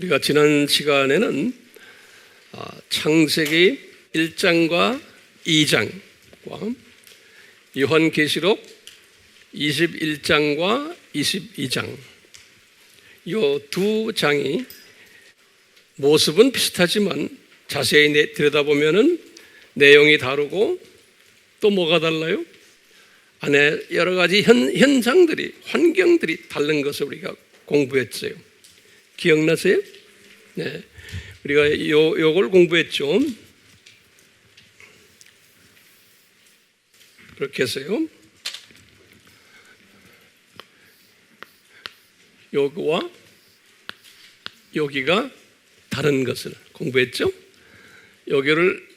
우리가 지난 시간에는 창세기 1장과 2장과 요한계시록 21장과 22장 이 두 장이 모습은 비슷하지만 자세히 들여다보면 내용이 다르고 또 뭐가 달라요? 안에 여러 가지 현상들이, 환경들이 다른 것을 우리가 공부했어요. 기억나세요? 네, 우리가 요걸 공부했죠. 그렇게 해서요. 요거와 여기가 다른 것을 공부했죠. 여기를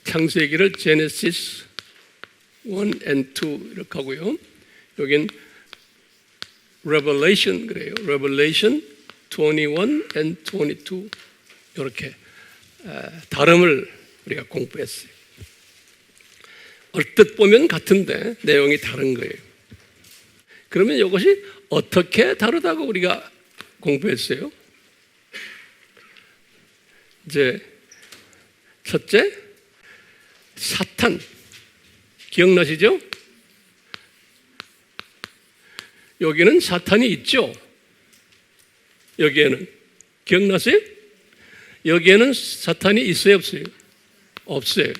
창세기를 제네시스 1 and 2 이렇게 하고요. 여긴 Revelation 그래요. Revelation 21 and 22 이렇게 다름을 우리가 공부했어요. 얼뜻 보면 같은데 내용이 다른 거예요. 그러면 이것이 어떻게 다르다고 우리가 공부했어요? 이제 첫째, 사탄 기억나시죠? 여기는 사탄이 있죠? 여기에는 기억나세요? 여기에는 사탄이 있어요, 없어요? 없어요.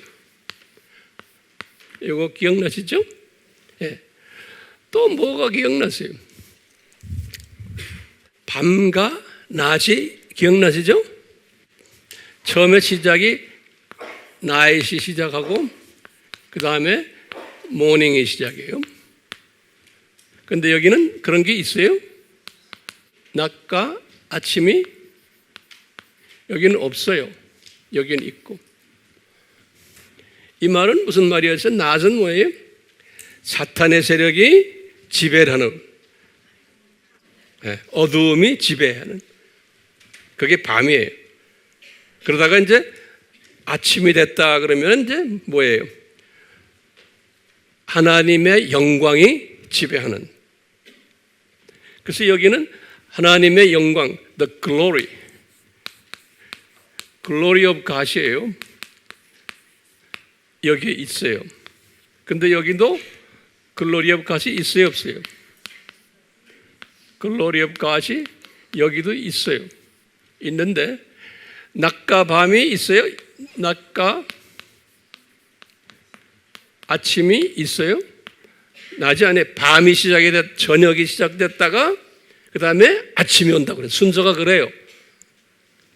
이거 기억나시죠? 예. 또 뭐가 기억나세요? 밤과 낮이 기억나시죠? 처음에 시작이 나잇이 시작하고 그 다음에 모닝이 시작이에요. 근데 여기는 그런 게 있어요? 낮과 아침이 여기는 없어요. 여기는 있고. 이 말은 무슨 말이었어요? 낮은 뭐예요? 사탄의 세력이 지배를 하는, 어두움이 지배하는, 그게 밤이에요. 그러다가 이제 아침이 됐다 그러면 이제 뭐예요? 하나님의 영광이 지배하는. 그래서 여기는 하나님의 영광, the glory of God이에요. 여기 있어요. 근데 여기도 glory of God이 있어요, 없어요? glory of God이 여기도 있어요. 있는데 낮과 밤이 있어요? 낮과 아침이 있어요? 낮이 안에 밤이 저녁이 시작됐다가 그 다음에 아침이 온다고 그래요. 순서가 그래요.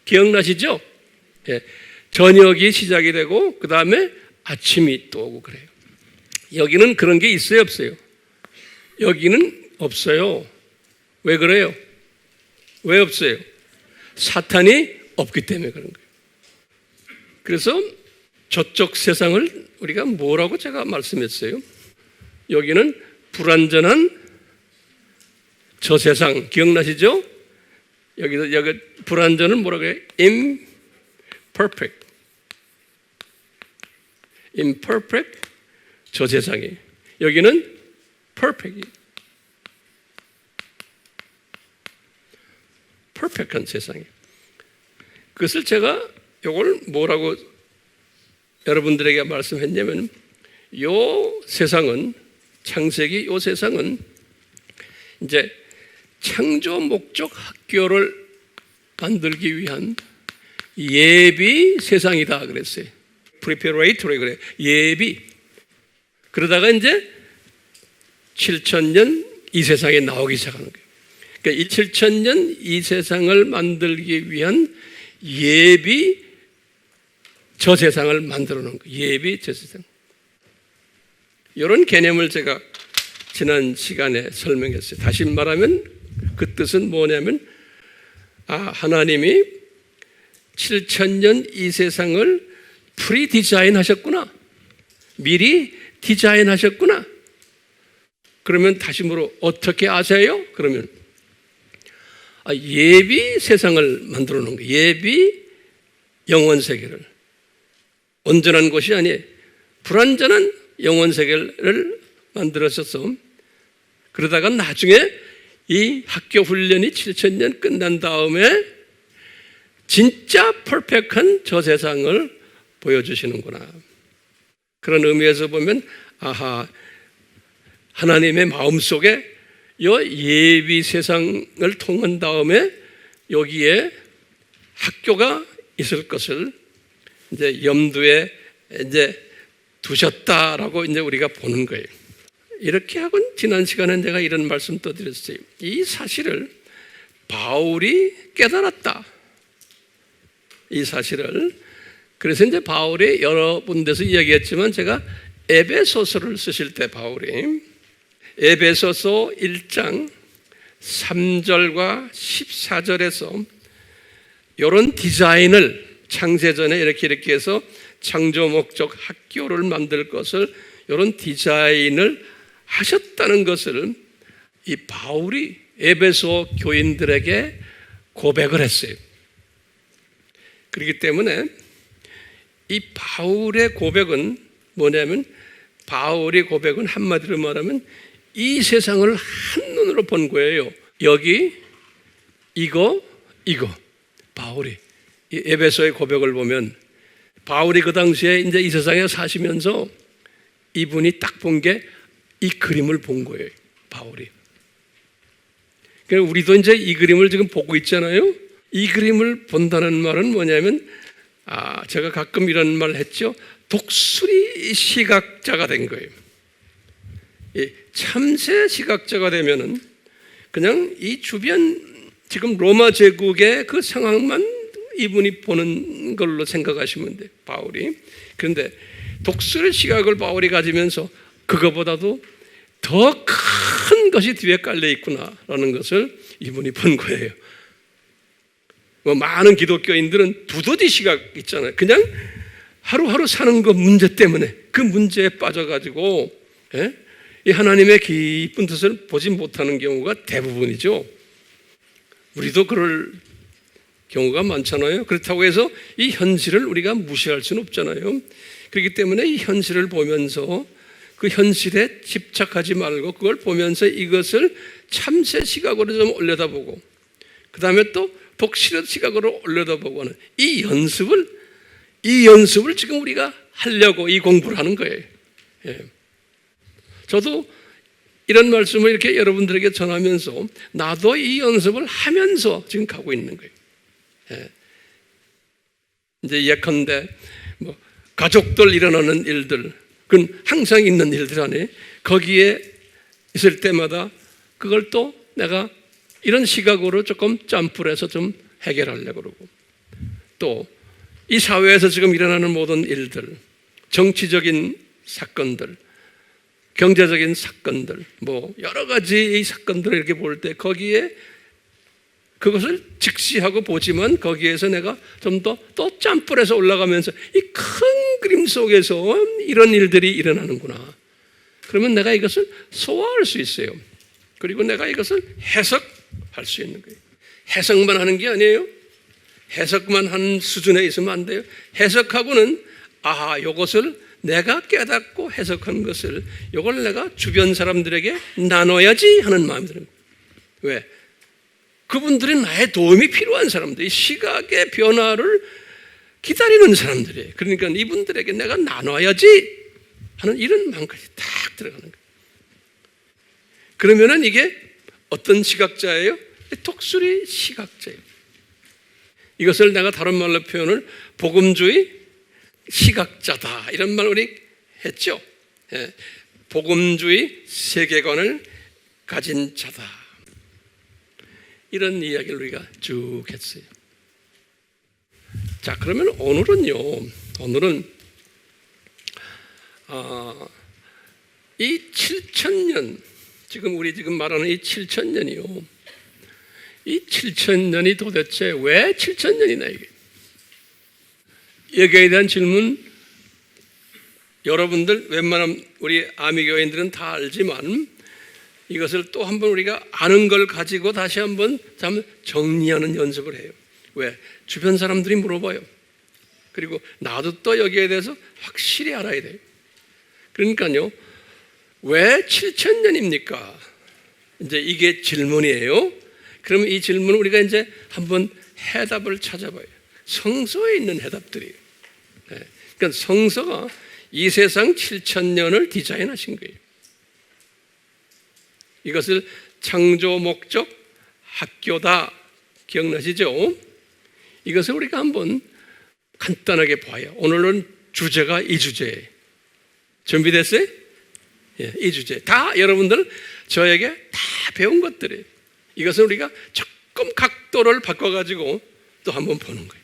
기억나시죠? 예. 저녁이 시작이 되고 그 다음에 아침이 또 오고 그래요. 여기는 그런 게 있어요, 없어요? 여기는 없어요. 왜 그래요? 왜 없어요? 사탄이 없기 때문에 그런 거예요. 그래서 저쪽 세상을 우리가 뭐라고 제가 말씀했어요? 여기는 불완전한 저 세상 기억나시죠? 여기 불완전은 뭐라고 해요? imperfect 저 세상이. 여기는 perfect. perfect한 세상이. 그것을 제가 이걸 뭐라고 여러분들에게 말씀했냐면 요 세상은 창세기 요 세상은 이제 창조 목적 학교를 만들기 위한 예비 세상이다 그랬어요. preparatory 그래. 예비. 그러다가 이제 7,000년 이 세상에 나오기 시작하는 거예요. 그러니까 이 7,000년 이 세상을 만들기 위한 예비 저 세상을 만들어 놓은 거예요. 예비 저 세상. 이런 개념을 제가 지난 시간에 설명했어요. 다시 말하면 그 뜻은 뭐냐면 하나님이 7,000년 이 세상을 프리 디자인 하셨구나. 미리 디자인 하셨구나. 그러면 다시 물어 어떻게 아세요? 그러면 예비 세상을 만들어 놓은 거예요. 예비 영원 세계를. 온전한 것이 아니에요. 불완전한 영원 세계를 만들었어서 그러다가 나중에 이 학교 훈련이 7,000년 끝난 다음에 진짜 퍼펙트한 저 세상을 보여주시는구나. 그런 의미에서 보면 아하, 하나님의 마음속에 이 예비 세상을 통한 다음에 여기에 학교가 있을 것을 이제 염두에 이제 두셨다라고 이제 우리가 보는 거예요. 이렇게 하고 지난 시간에 내가 이런 말씀 또 드렸어요. 이 사실을 바울이 깨달았다. 이 사실을. 그래서 이제 바울이 여러 군데서 이야기했지만 제가 에베소서를 쓰실 때 바울이 에베소서 1장 3절과 14절에서 이런 디자인을 창세전에 이렇게 해서 창조 목적 학교를 만들 것을 이런 디자인을 하셨다는 것을 이 바울이 에베소 교인들에게 고백을 했어요. 그렇기 때문에 이 바울의 고백은 뭐냐면 바울의 고백은 한마디로 말하면 이 세상을 한눈으로 본 거예요. 여기 이거 바울이 이 에베소의 고백을 보면 바울이 그 당시에 이제 이 세상에 사시면서 이분이 딱 본 게 이 그림을 본 거예요. 바울이. 그러니까 우리도 이제 이 그림을 지금 보고 있잖아요. 이 그림을 본다는 말은 뭐냐면 제가 가끔 이런 말을 했죠. 독수리 시각자가 된 거예요. 참새 시각자가 되면은 그냥 이 주변 지금 로마 제국의 그 상황만 이분이 보는 걸로 생각하시면 돼요. 바울이. 그런데 독수리 시각을 바울이 가지면서 그거보다도 더 큰 것이 뒤에 깔려 있구나라는 것을 이분이 본 거예요. 많은 기독교인들은 두더지 시각 있잖아요. 그냥 하루하루 사는 그 문제 때문에 그 문제에 빠져가지고 이 하나님의 깊은 뜻을 보지 못하는 경우가 대부분이죠. 우리도 그럴 경우가 많잖아요. 그렇다고 해서 이 현실을 우리가 무시할 수는 없잖아요. 그렇기 때문에 이 현실을 보면서 그 현실에 집착하지 말고 그걸 보면서 이것을 참새 시각으로 좀 올려다보고 그 다음에 또 독수리 시각으로 올려다보고 하는 이 연습을 지금 우리가 하려고 이 공부를 하는 거예요. 저도 이런 말씀을 이렇게 여러분들에게 전하면서 나도 이 연습을 하면서 지금 가고 있는 거예요. 이제 예컨대 뭐 가족들 일어나는 일들, 그건 항상 있는 일들 안에 거기에 있을 때마다 그걸 또 내가 이런 시각으로 조금 점프를 해서 좀 해결하려고 그러고 또 이 사회에서 지금 일어나는 모든 일들, 정치적인 사건들, 경제적인 사건들, 뭐 여러 가지 이 사건들을 이렇게 볼 때 거기에 그것을 직시하고 보지만 거기에서 내가 좀 더 또 점프를 해서 올라가면서 이 큰 그림 속에서 이런 일들이 일어나는구나. 그러면 내가 이것을 소화할 수 있어요. 그리고 내가 이것을 해석할 수 있는 거예요. 해석만 하는 게 아니에요. 해석만 하는 수준에 있으면 안 돼요. 해석하고는 이것을 내가 깨닫고 해석한 것을 이걸 내가 주변 사람들에게 나눠야지 하는 마음이 드는 거예요. 왜? 그분들이 나의 도움이 필요한 사람들, 시각의 변화를 기다리는 사람들이에요. 그러니까 이분들에게 내가 나눠야지 하는 이런 마음까지 딱 들어가는 거예요. 그러면은 이게 어떤 시각자예요? 독수리 시각자예요. 이것을 내가 다른 말로 표현을 복음주의 시각자다 이런 말 우리 했죠. 복음주의 세계관을 가진 자다. 이런 이야기를 우리가 쭉 했어요. 자, 그러면 오늘은 이 7,000년, 우리 지금 말하는 이 7,000년이요. 이 7,000년이 도대체 왜 7,000년이나 이게? 여기에 대한 질문 여러분들 웬만하면 우리 아미교인들은 다 알지만 이것을 또 한번 우리가 아는 걸 가지고 다시 한번 정리하는 연습을 해요. 왜? 주변 사람들이 물어봐요. 그리고 나도 또 여기에 대해서 확실히 알아야 돼요. 그러니까요, 왜 7,000년입니까? 이제 이게 질문이에요. 그러면 이 질문을 우리가 이제 한번 해답을 찾아봐요. 성서에 있는 해답들이에요. 그러니까 성서가 이 세상 7,000년을 디자인하신 거예요. 이것을 창조 목적 학교다 기억나시죠? 이것을 우리가 한번 간단하게 봐요. 오늘은 주제가 이 주제예요. 준비됐어요? 예, 이 주제. 다 여러분들 저에게 다 배운 것들이에요. 이것을 우리가 조금 각도를 바꿔가지고 또 한번 보는 거예요.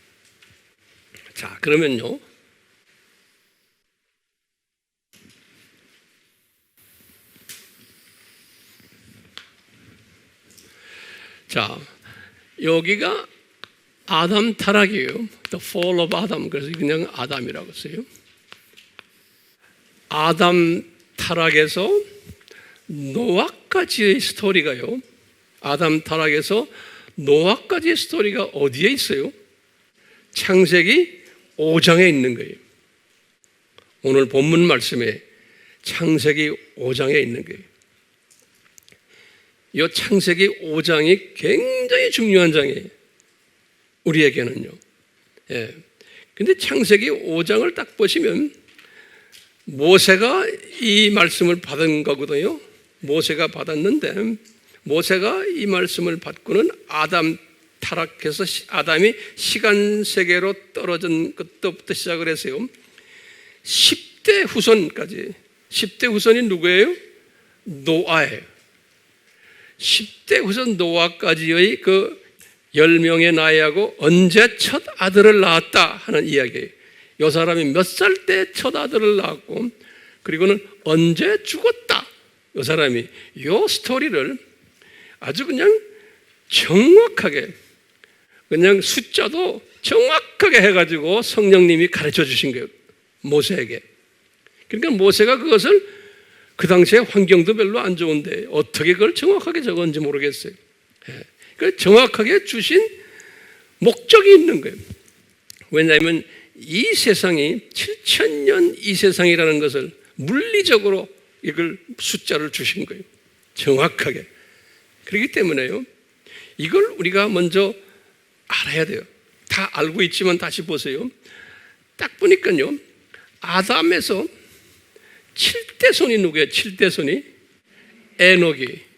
자, 그러면요. 자, 여기가 아담 타락이에요. The fall of Adam. 그래서 그냥 아담이라고 써요. 아담 타락에서 노아까지의 스토리가요. 아담 타락에서 노아까지의 스토리가 어디에 있어요? 창세기 5장에 있는 거예요. 오늘 본문 말씀에 창세기 5장에 있는 거예요. 이 창세기 5장이 굉장히 중요한 장이에요. 우리에게는요. 예. 근데 창세기 5장을 딱 보시면 모세가 이 말씀을 받은 거거든요. 모세가 받았는데 모세가 이 말씀을 받고는 아담 타락해서 아담이 시간 세계로 떨어진 것부터 시작을 했어요. 10대 후손까지. 10대 후손이 누구예요? 노아예요. 10대 후손 노아까지의 그 10명의 나이하고 언제 첫 아들을 낳았다 하는 이야기예요. 이 사람이 몇 살 때 첫 아들을 낳았고 그리고는 언제 죽었다. 이 사람이 이 스토리를 아주 그냥 정확하게 그냥 숫자도 정확하게 해가지고 성령님이 가르쳐 주신 거예요. 모세에게. 그러니까 모세가 그것을 그 당시에 환경도 별로 안 좋은데 어떻게 그걸 정확하게 적었는지 모르겠어요. 그 정확하게 주신 목적이 있는 거예요. 왜냐하면 이 세상이 7,000년 이 세상이라는 것을 물리적으로 이걸 숫자를 주신 거예요. 정확하게. 그렇기 때문에요. 이걸 우리가 먼저 알아야 돼요. 다 알고 있지만 다시 보세요. 딱 보니까요. 아담에서 7대 손이 누구예요? 7대 손이 에녹이.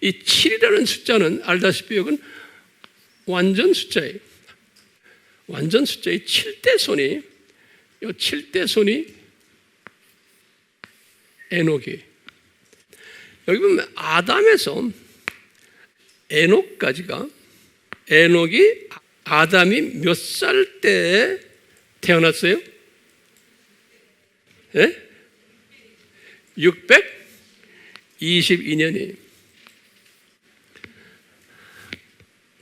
이 7이라는 숫자는 알다시피 이건 완전 숫자예요. 완전 숫자의 7대 손이 이 7대 손이 에녹이. 여기 보면 아담에서 에녹까지가 에녹이 아담이 몇 살 때 태어났어요? 예? 622년이에요.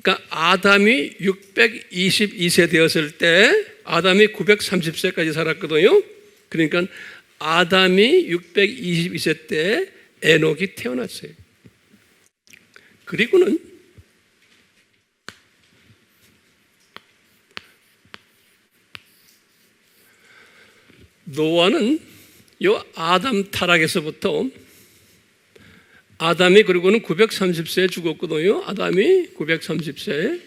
그러니까 아담이 622세 되었을 때 아담이 930세까지 살았거든요. 그러니까 아담이 622세 때 에녹이 태어났어요. 그리고는 노아는 요 아담 타락에서부터 아담이 그리고는 930세에 죽었거든요. 아담이 930세에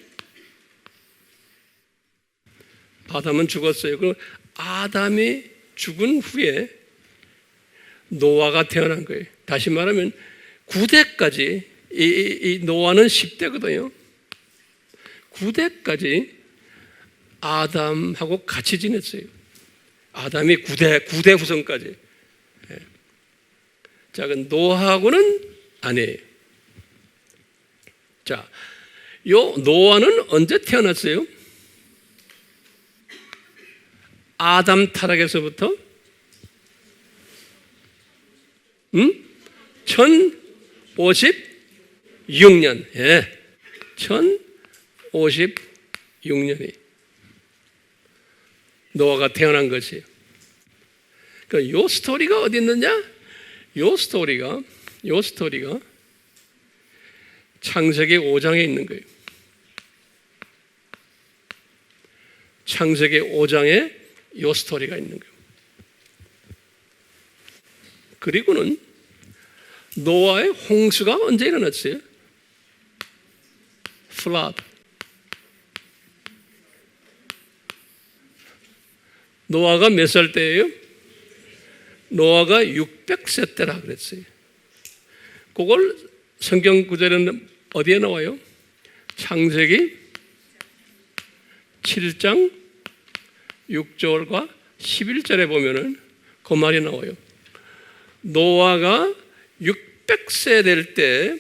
아담은 죽었어요. 그럼 아담이 죽은 후에 노아가 태어난 거예요. 다시 말하면 9대까지 이 노아는 10대거든요. 9대까지 아담하고 같이 지냈어요. 아담이 9대 후손까지. 자, 그 노아하고는 아니에요. 자, 요 노아는 언제 태어났어요? 아담 타락에서부터 1056년. 예. 1056년이 노아가 태어난 것이에요. 그러니까 요 스토리가 어디 있느냐? 요 스토리가 창세기 5장에 있는 거예요. 창세기 5장에 요 스토리가 있는 거예요. 그리고는 노아의 홍수가 언제 일어났어요? 플라드. 노아가 몇 살 때예요? 노아가 600세 때라 그랬어요. 그걸 성경 구절에는 어디에 나와요? 창세기 7장 6절과 11절에 보면은 그 말이 나와요. 노아가 600세 될 때,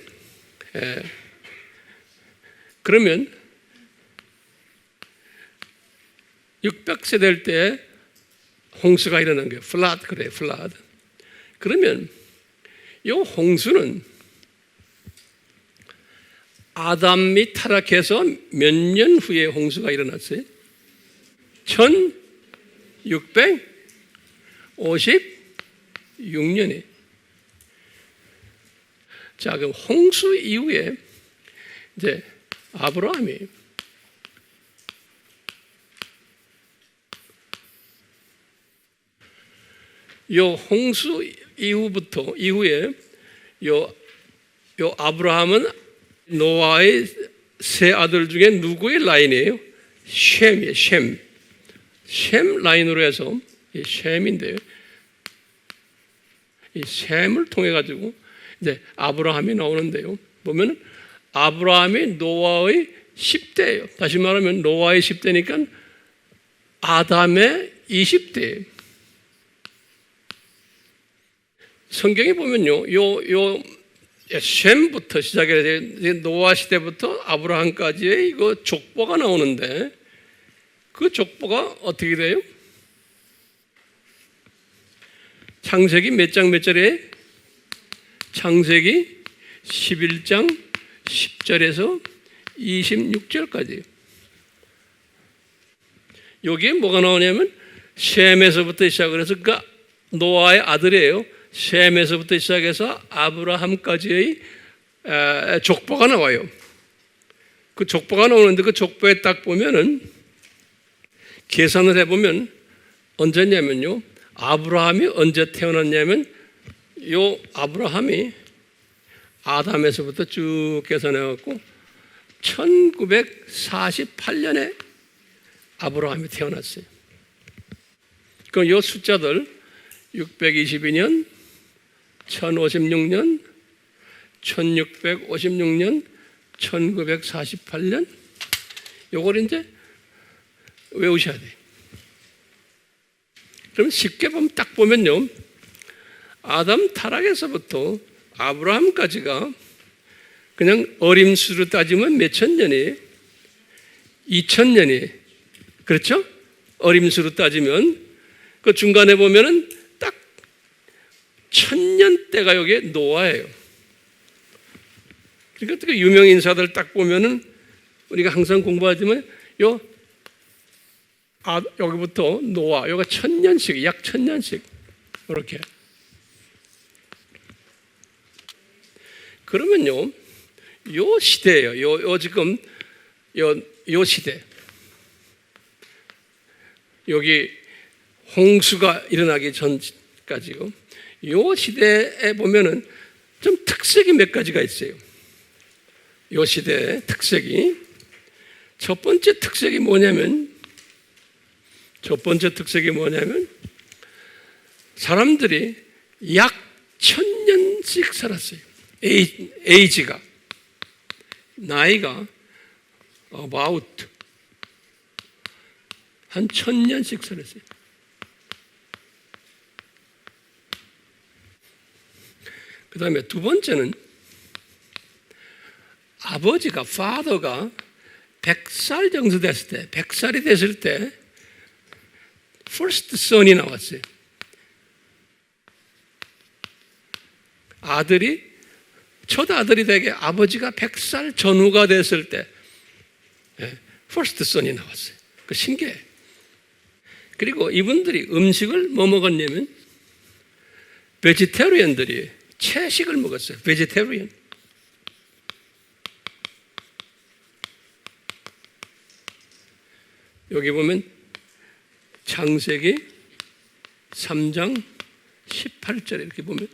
그러면 600세 될 때 홍수가 일어난 거예요. 플라드, 그래, 플라드. 그러면 이 홍수는 아담이 타락해서 몇 년 후에 홍수가 일어났어요? 1656년에. 자, 그럼 홍수 이후에 이제 아브라함이 요 홍수 이후에 요 아브라함은 노아의 세 아들 중에 누구의 라인이에요? 셈이에요. 셈 라인으로 해서 이 셈인데요. 이 셈을 통해 가지고 이제 아브라함이 나오는데요. 보면 아브라함이 노아의 10대예요. 다시 말하면 노아의 10대니까 아담의 20대예요. 성경에 보면요, 요 셈부터 시작해서 노아 시대부터 아브라함까지의 이거 족보가 나오는데 그 족보가 어떻게 돼요? 창세기 몇 장 몇 절에? 창세기 11장 10절에서 26절까지예요. 여기에 뭐가 나오냐면 셈에서부터 시작을 해서 그 노아의 아들이에요. 셈에서부터 시작해서 아브라함까지의 족보가 나와요. 그 족보가 나오는데 그 족보에 딱 보면은 계산을 해보면 언제냐면요. 아브라함이 언제 태어났냐면 요 아브라함이 아담에서부터 쭉 계산해갖고 1948년에 아브라함이 태어났어요. 그럼 요 숫자들 622년, 1056년, 1656년, 1948년 요걸 이제 외우셔야 돼요. 그럼 쉽게 보면 딱 보면요. 아담 타락에서부터 아브라함까지가 그냥 어림수로 따지면 몇천 년이에요? 2000년이. 그렇죠? 어림수로 따지면 그 중간에 보면은 딱 1000년대가 여기에 노아예요. 그러니까 그 유명 인사들 딱 보면은 우리가 항상 공부하지만 여기부터 노아, 여기가 1000년씩, 약 1000년씩 이렇게. 그러면요, 요 시대예요. 요 지금 요 시대. 여기 홍수가 일어나기 전까지요. 요 시대에 보면은 좀 특색이 몇 가지가 있어요. 요 시대의 특색이. 첫 번째 특색이 뭐냐면 사람들이 약 1000년씩 살았어요. 에이지가, 나이가 about 한 1000년씩 살았어요. 그 다음에 두 번째는 아버지가, father가 100살 정도 됐을 때, 100살이 됐을 때 first son이 나왔어요. 첫 아들이 되게 아버지가 100살 전후가 됐을 때 first son이 나왔어요. 그 신기해. 그리고 이분들이 음식을 뭐 먹었냐면 베지테리언들이 채식을 먹었어요. 베지테리언. 여기 보면 창세기 3장 18절에 이렇게 보면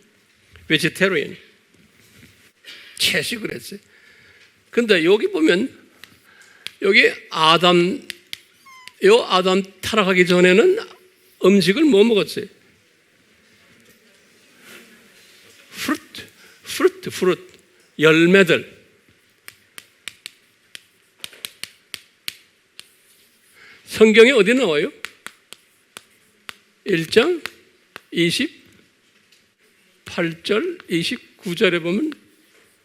베지테리언 채식을 했어요. 근데 여기 보면 여기 아담 타락하기 전에는 음식을 뭐 먹었어요? 프루트, 열매들. 성경에 어디 나와요? 1장 28절, 29절에 보면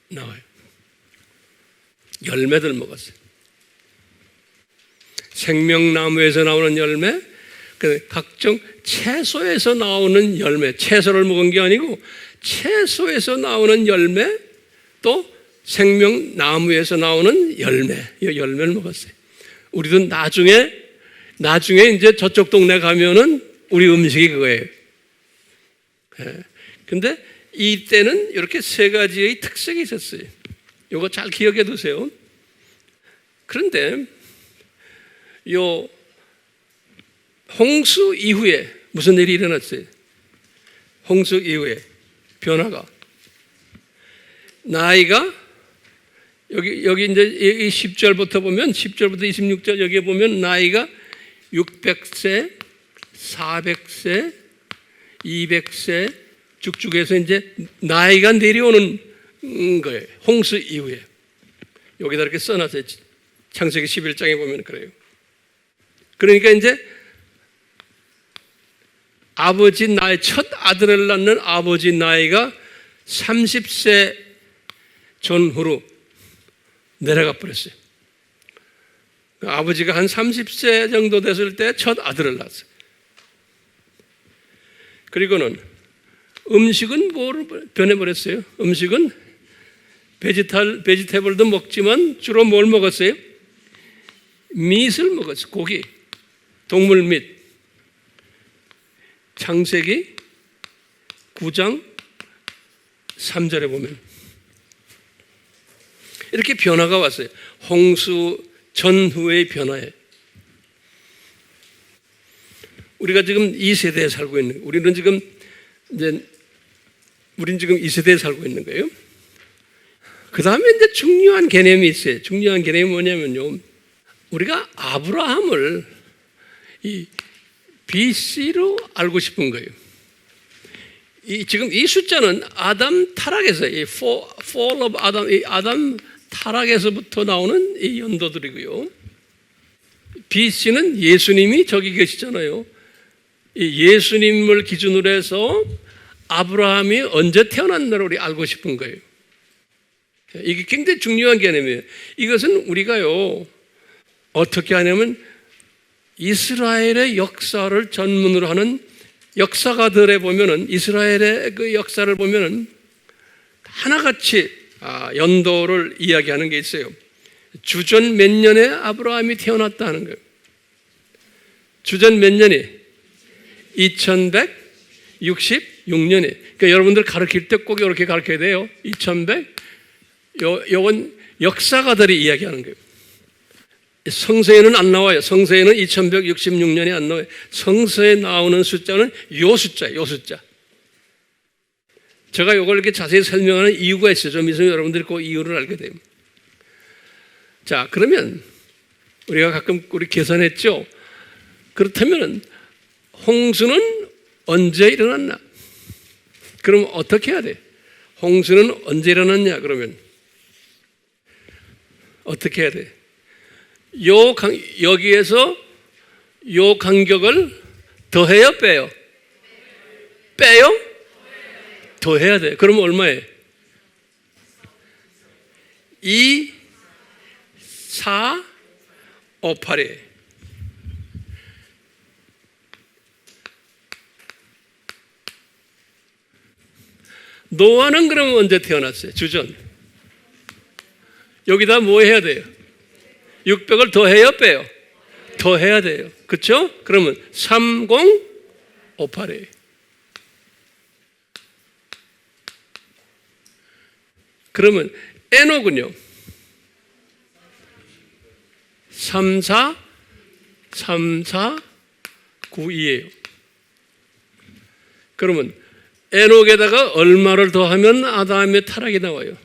나와요. 열매들 먹었어요. 생명나무에서 나오는 열매, 각종 채소에서 나오는 열매, 채소를 먹은 게 아니고 채소에서 나오는 열매, 또 생명나무에서 나오는 열매, 이 열매를 먹었어요. 우리도 나중에 이제 저쪽 동네 가면은 우리 음식이 그거예요. 근데 이때는 이렇게 세 가지의 특색이 있었어요. 이거 잘 기억해 두세요. 그런데 요 홍수 이후에 무슨 일이 일어났어요? 홍수 이후에 변화가, 나이가 여기 이제 이 10절부터 보면 10절부터 26절 여기에 보면 나이가 600세, 400세, 200세 쭉쭉해서 이제 나이가 내려오는 거예요. 홍수 이후에. 여기다 이렇게 써놨어요. 창세기 11장에 보면 그래요. 그러니까 이제 아버지 나이, 첫 아들을 낳는 아버지 나이가 30세 전후로 내려가 버렸어요. 아버지가 한 30세 정도 됐을 때 첫 아들을 낳았어요. 그리고는 음식은 뭐로 변해버렸어요? 음식은 베지테블도 먹지만 주로 뭘 먹었어요? 밑을 먹었어요. 고기, 동물 밑. 창세기 9장 3절에 보면 이렇게 변화가 왔어요. 홍수 전후의 변화에. 우리가 지금 이 세대에 살고 있는, 우리는 지금 이 세대에 살고 있는 거예요. 그 다음에 이제 중요한 개념이 있어요. 중요한 개념이 뭐냐면요, 우리가 아브라함을 이 BC로 알고 싶은 거예요. 지금 이 숫자는 아담 타락에서, 이 fall of Adam, 이 아담 타락에서부터 나오는 이 연도들이고요. BC는 예수님이 저기 계시잖아요. 이 예수님을 기준으로 해서 아브라함이 언제 태어났나를 우리 알고 싶은 거예요. 이게 굉장히 중요한 개념이에요. 이것은 우리가요, 어떻게 하냐면 이스라엘의 역사를 전문으로 하는 역사가들에 보면은, 이스라엘의 그 역사를 보면은 하나같이 연도를 이야기하는 게 있어요. 주전 몇 년에 아브라함이 태어났다 하는 거예요. 주전 몇 년이? 2166년에. 그러니까 여러분들 가르칠 때 꼭 이렇게 가르쳐야 돼요. 2100. 요건 역사가들이 이야기하는 거예요. 성서에는 안 나와요. 성서에는 2166년이 안 나와요. 성서에 나오는 숫자는 요 숫자예요. 요 숫자. 제가 이걸 이렇게 자세히 설명하는 이유가 있어요. 좀 있으면 여러분들이 그 이유를 알게 돼요. 자, 그러면 우리가 가끔 우리 계산했죠. 그렇다면 홍수는 언제 일어났나? 그럼 어떻게 해야 돼? 홍수는 언제 일어났냐? 그러면 어떻게 해야 돼? 여기에서 요 간격을 더해요, 빼요? 빼요? 더해야 돼. 그러면 얼마예요? 2, 4, 5, 8이에요. 노아는 그러면 언제 태어났어요? 주전. 여기다 뭐 해야 돼요? 600을 더해요, 빼요? 더해야 돼요. 그렇죠? 그러면 3058이에요. 그러면 에녹은요? 3492예요. 그러면 에녹에다가 얼마를 더하면 아담의 타락이 나와요?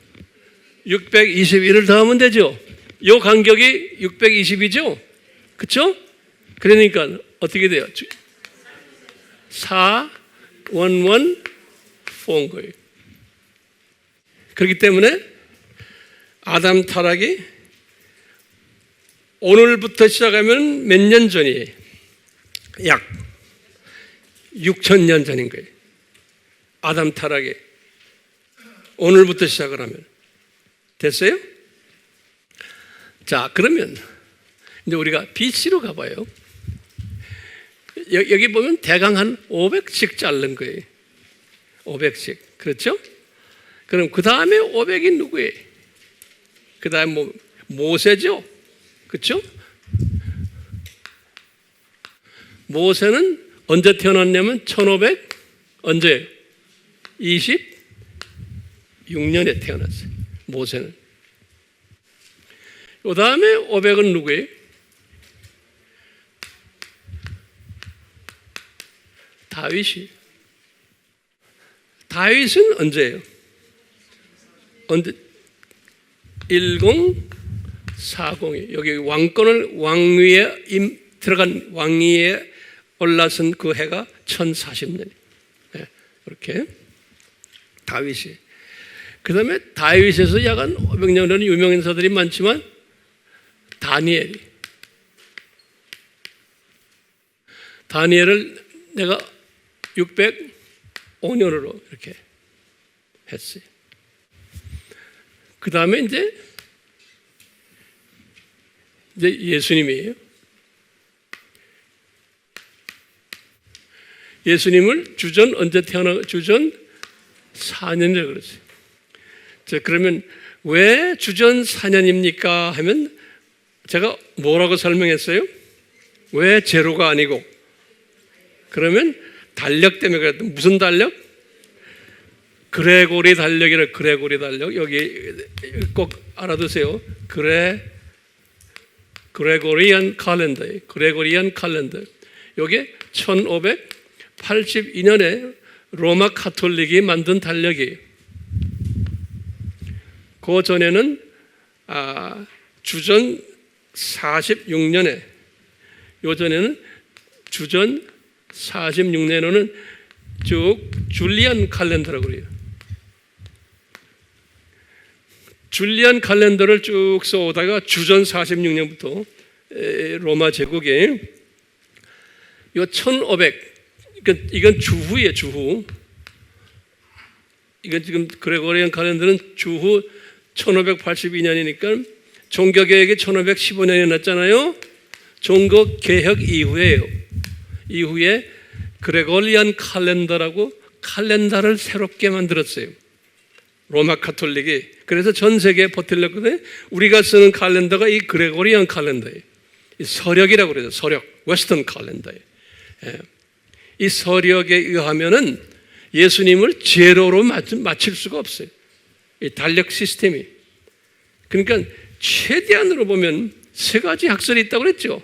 621을 더하면 되죠. 요 간격이 620이죠. 그렇죠? 그러니까 어떻게 돼요? 4,1,1,4인 거예요. 그렇기 때문에 아담 타락이 오늘부터 시작하면 몇 년 전이에요? 약 6,000년 전인 거예요. 아담 타락이 오늘부터 시작을 하면 됐어요? 자, 그러면 이제 우리가 BC로 가봐요. 여기 보면 대강 한 500씩 자른 거예요. 500씩. 그렇죠? 그럼 그 다음에 500이 누구예요? 그 다음에 모세죠? 그렇죠? 모세는 언제 태어났냐면 1500 언제? 26년에 태어났어요. 모세는. 그 다음에 500은 누구예요? 다윗이. 다윗은 언제예요? 언제? 1040이. 여기 왕권을 왕위에 들어간 왕위에 올라선 그 해가 1040년. 네, 이렇게 다윗이. 그 다음에 다윗에서 약 한 500년 전에 유명 인사들이 많지만 다니엘을 내가 605년으로 이렇게 했어요. 그 다음에 이제 예수님이에요. 예수님을 주전 언제 주전 4년이라고 그랬어요. 자, 그러면 왜 주전 4년입니까? 하면 제가 뭐라고 설명했어요? 왜 제로가 아니고? 그러면 달력 때문에 그랬던 무슨 달력? 그레고리 달력이라. 그레고리 달력. 여기 꼭 알아두세요. 그레고리안 칼렌더예요. 그레고리안 칼렌더. 여기 1582년에 로마 카톨릭이 만든 달력이에요. 그 전에는 주전 46년에, 요 전에는 주전 46년에는 쭉 줄리안 칼렌더라고 그래요. 줄리안 칼렌더를 쭉 써오다가 주전 46년부터 로마 제국에 요 1500, 이건 주후예요, 주후. 이건 지금 그레고리안 칼렌더는 주후 1582년이니까 종교개혁이 1515년에 났잖아요. 종교개혁 이후에요. 이후에 그레고리안 칼렌더라고 칼렌더를 새롭게 만들었어요. 로마 카톨릭이. 그래서 전 세계에 퍼뜨렸거든요. 우리가 쓰는 칼렌더가 이 그레고리안 칼렌더예요. 이 서력이라고 그러죠. 서력. 웨스턴 칼렌더예요. 예. 이 서력에 의하면은 예수님을 제로로 맞출 수가 없어요. 이 달력 시스템이. 그러니까 최대한으로 보면 세 가지 학설이 있다고 그랬죠.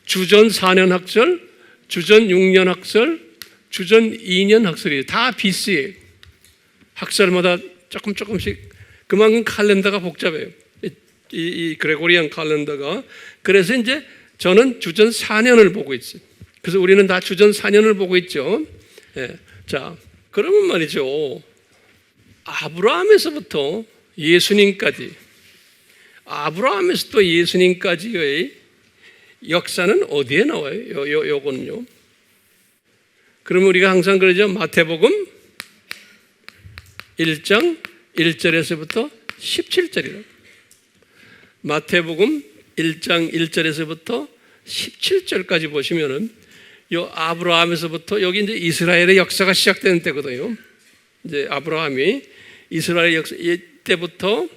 주전 4년 학설, 주전 6년 학설, 주전 2년 학설이에요. 다 BC예요. 학설마다 조금씩. 그만큼 칼렌더가 복잡해요. 이 그레고리안 칼렌더가. 그래서 이제 저는 주전 4년을 보고 있어요. 그래서 우리는 다 주전 4년을 보고 있죠. 예. 자, 그러면 말이죠. 아브라함에서부터 예수님까지, 아브라함에서 또 예수님까지의 역사는 어디에 나와요? 요거는요. 그러면 우리가 항상 그러죠. 마태복음 1장 1절에서부터 17절이라고. 마태복음 1장 1절에서부터 17절까지 보시면은 요 아브라함에서부터 여기 이제 이스라엘의 역사가 시작되는 때거든요. 이제 아브라함이 이스라엘 역사 이때부터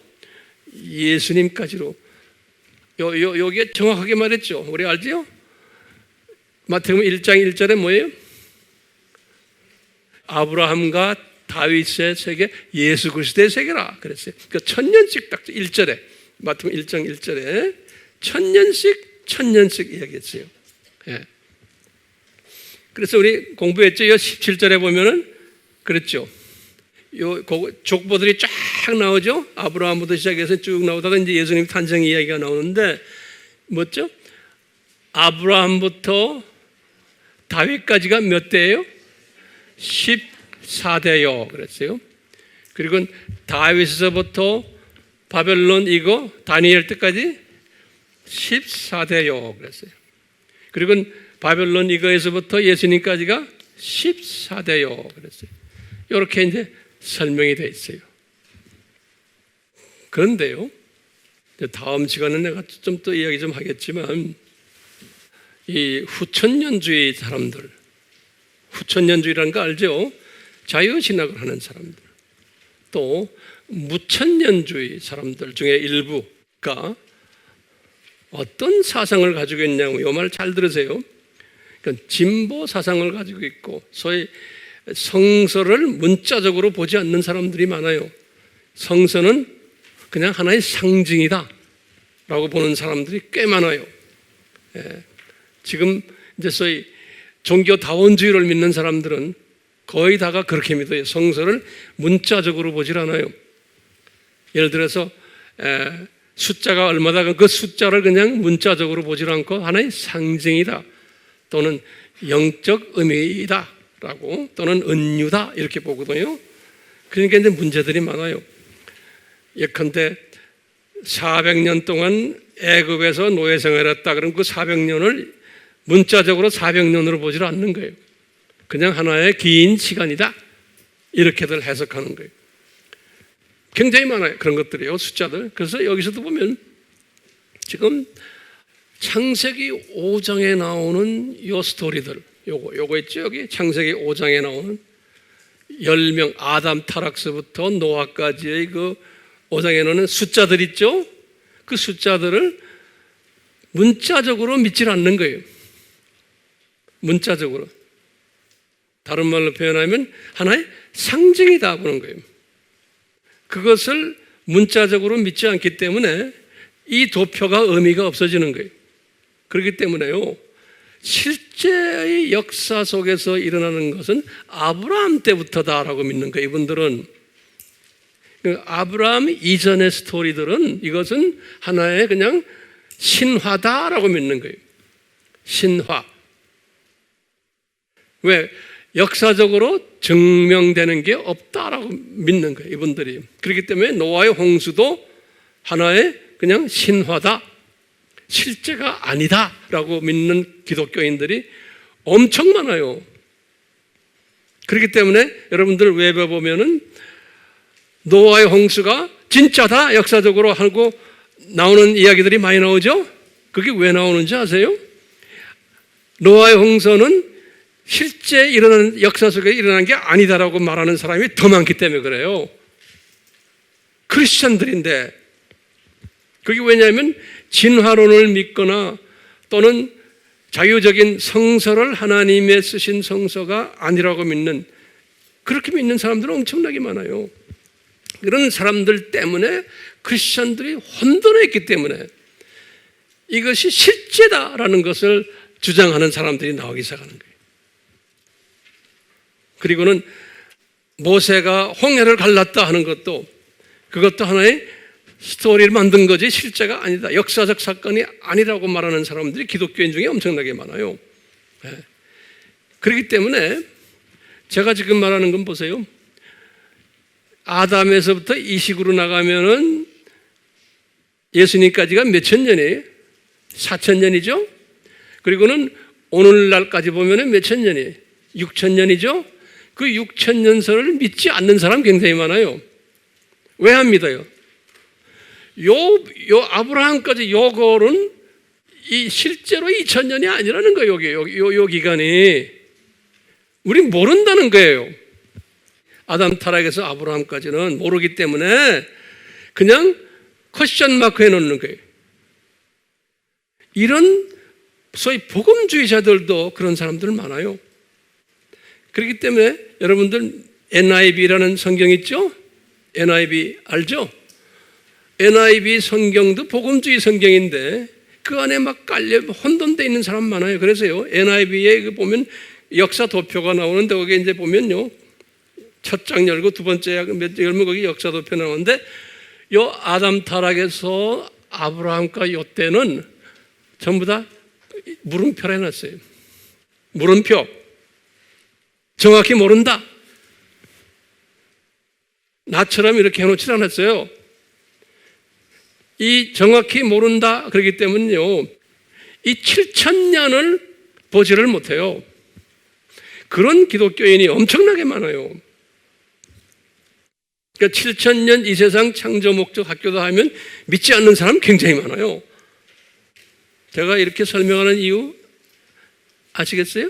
예수님까지로 여기에 정확하게 말했죠. 우리 알지요? 마태복음 1장 1절에 뭐예요? 아브라함과 다윗의 세계, 예수 그리스도의 세계라 그랬어요. 그러니까 1000년씩 딱 1절에 마태복음 1장 1절에 1000년씩 이야기했어요. 예. 그래서 우리 공부했죠. 17절에 보면은 그랬죠. 요 족보들이 쫙 나오죠. 아브라함부터 시작해서 쭉 나오다가 이제 예수님 탄생 이야기가 나오는데 뭐죠? 아브라함부터 다윗까지가 몇 대예요? 14대요 그랬어요. 그리고 다윗에서부터 바벨론 이거 다니엘 때까지 14대요 그랬어요. 그리고 바벨론 이거에서부터 예수님까지가 14대요 그랬어요. 이렇게 이제 설명이 되어 있어요. 그런데요, 다음 시간에 내가 좀 더 이야기 좀 하겠지만, 이 후천년주의 사람들, 후천년주의라는 거 알죠? 자유신학을 하는 사람들, 또 무천년주의 사람들 중에 일부가 어떤 사상을 가지고 있냐고, 이 말 잘 들으세요. 그러니까 진보 사상을 가지고 있고, 소위 성서를 문자적으로 보지 않는 사람들이 많아요. 성서는 그냥 하나의 상징이다 라고 보는 사람들이 꽤 많아요. 지금 이제 소위 종교다원주의를 믿는 사람들은 거의 다가 그렇게 믿어요. 성서를 문자적으로 보질 않아요. 예를 들어서 숫자가 얼마다, 그 숫자를 그냥 문자적으로 보질 않고 하나의 상징이다 또는 영적 의미이다 라고, 또는 은유다 이렇게 보거든요. 그러니까 이제 문제들이 많아요. 예컨대 400년 동안 애굽에서 노예 생활했다 그러면 그 400년을 문자적으로 400년으로 보질 않는 거예요. 그냥 하나의 긴 시간이다 이렇게들 해석하는 거예요. 굉장히 많아요. 그런 것들이요, 숫자들. 그래서 여기서도 보면 지금 창세기 5장에 나오는 요 스토리들, 요거 있죠. 여기 창세기 5장에 나오는 10명, 아담 타락서부터 노아까지의 그 5장에 나오는 숫자들 있죠. 그 숫자들을 문자적으로 믿질 않는 거예요. 문자적으로. 다른 말로 표현하면 하나의 상징이다 보는 거예요. 그것을 문자적으로 믿지 않기 때문에 이 도표가 의미가 없어지는 거예요. 그렇기 때문에요, 실제의 역사 속에서 일어나는 것은 아브라함 때부터다라고 믿는 거예요. 이분들은 아브라함 이전의 스토리들은 이것은 하나의 그냥 신화다라고 믿는 거예요. 신화. 왜? 역사적으로 증명되는 게 없다라고 믿는 거예요, 이분들이. 그렇기 때문에 노아의 홍수도 하나의 그냥 신화다, 실제가 아니다라고 믿는 기독교인들이 엄청 많아요. 그렇기 때문에 여러분들 웹에 보면은 노아의 홍수가 진짜다 역사적으로 하고 나오는 이야기들이 많이 나오죠. 그게 왜 나오는지 아세요? 노아의 홍수는 실제 일어나는, 역사 속에 일어난 게 아니다라고 말하는 사람이 더 많기 때문에 그래요. 크리스천들인데. 그게 왜냐하면 진화론을 믿거나 또는 자유적인 성서를 하나님의 쓰신 성서가 아니라고 믿는, 그렇게 믿는 사람들은 엄청나게 많아요. 그런 사람들 때문에 크리스천들이 혼돈해 있기 때문에 이것이 실제다라는 것을 주장하는 사람들이 나오기 시작하는 거예요. 그리고는 모세가 홍해를 갈랐다 하는 것도, 그것도 하나의 스토리를 만든 거지 실제가 아니다, 역사적 사건이 아니라고 말하는 사람들이 기독교인 중에 엄청나게 많아요. 그렇기 때문에 제가 지금 말하는 건 보세요. 아담에서부터 이 식으로 나가면은 예수님까지가 몇천 년이에요? 4,000년이죠? 그리고는 오늘날까지 보면은 몇천 년이에요? 6,000년이죠? 그 6,000년설을 믿지 않는 사람 굉장히 많아요. 왜 안 믿어요? 요 아브라함까지 요거는 이 실제로 2,000년이 아니라는 거예요. 요 기간이. 우린 모른다는 거예요. 아담 타락에서 아브라함까지는 모르기 때문에 그냥 퀘스천 마크 해놓는 거예요. 이런 소위 복음주의자들도 그런 사람들 많아요. 그렇기 때문에 여러분들 NIV라는 성경 있죠? NIV 알죠? NIV 성경도 복음주의 성경인데 그 안에 막 깔려 혼돈되어 있는 사람 많아요. 그래서요, NIV에 보면 역사 도표가 나오는데 거기에 이제 보면요, 첫 장 열고 두 번째 열면 거기 역사 도표 나오는데 요 아담 타락에서 아브라함과 요 때는 전부 다 물음표를 해놨어요. 물음표. 정확히 모른다. 나처럼 이렇게 해놓지 않았어요. 이 정확히 모른다 그렇기 때문에요, 이 7,000년을 보지를 못해요. 그런 기독교인이 엄청나게 많아요. 그러니까 7,000년 이 세상 창조 목적 학교다 하면 믿지 않는 사람 굉장히 많아요. 제가 이렇게 설명하는 이유 아시겠어요?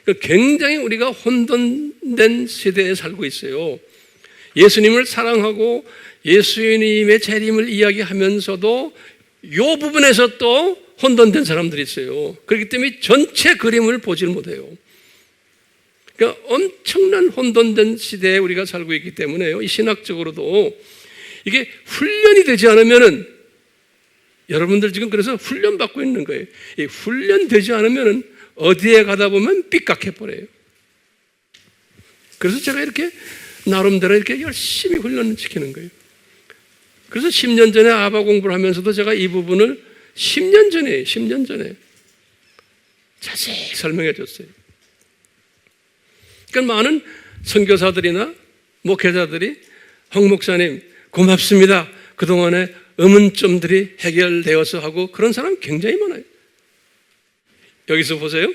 그러니까 굉장히 우리가 혼돈된 시대에 살고 있어요. 예수님을 사랑하고 예수님의 재림을 이야기하면서도 이 부분에서 또 혼돈된 사람들이 있어요. 그렇기 때문에 전체 그림을 보질 못해요. 그러니까 엄청난 혼돈된 시대에 우리가 살고 있기 때문에요, 이 신학적으로도 이게 훈련이 되지 않으면은, 여러분들 지금 그래서 훈련받고 있는 거예요. 이 훈련되지 않으면은 어디에 가다 보면 삐깍해 버려요. 그래서 제가 이렇게 나름대로 이렇게 열심히 훈련을 시키는 거예요. 그래서 10년 전에 아바 공부를 하면서도 제가 이 부분을 10년 전에 자세히 설명해 줬어요. 그러니까 많은 선교사들이나 목회자들이 황 목사님 고맙습니다, 그동안에 의문점들이 해결되어서 하고, 그런 사람 굉장히 많아요. 여기서 보세요.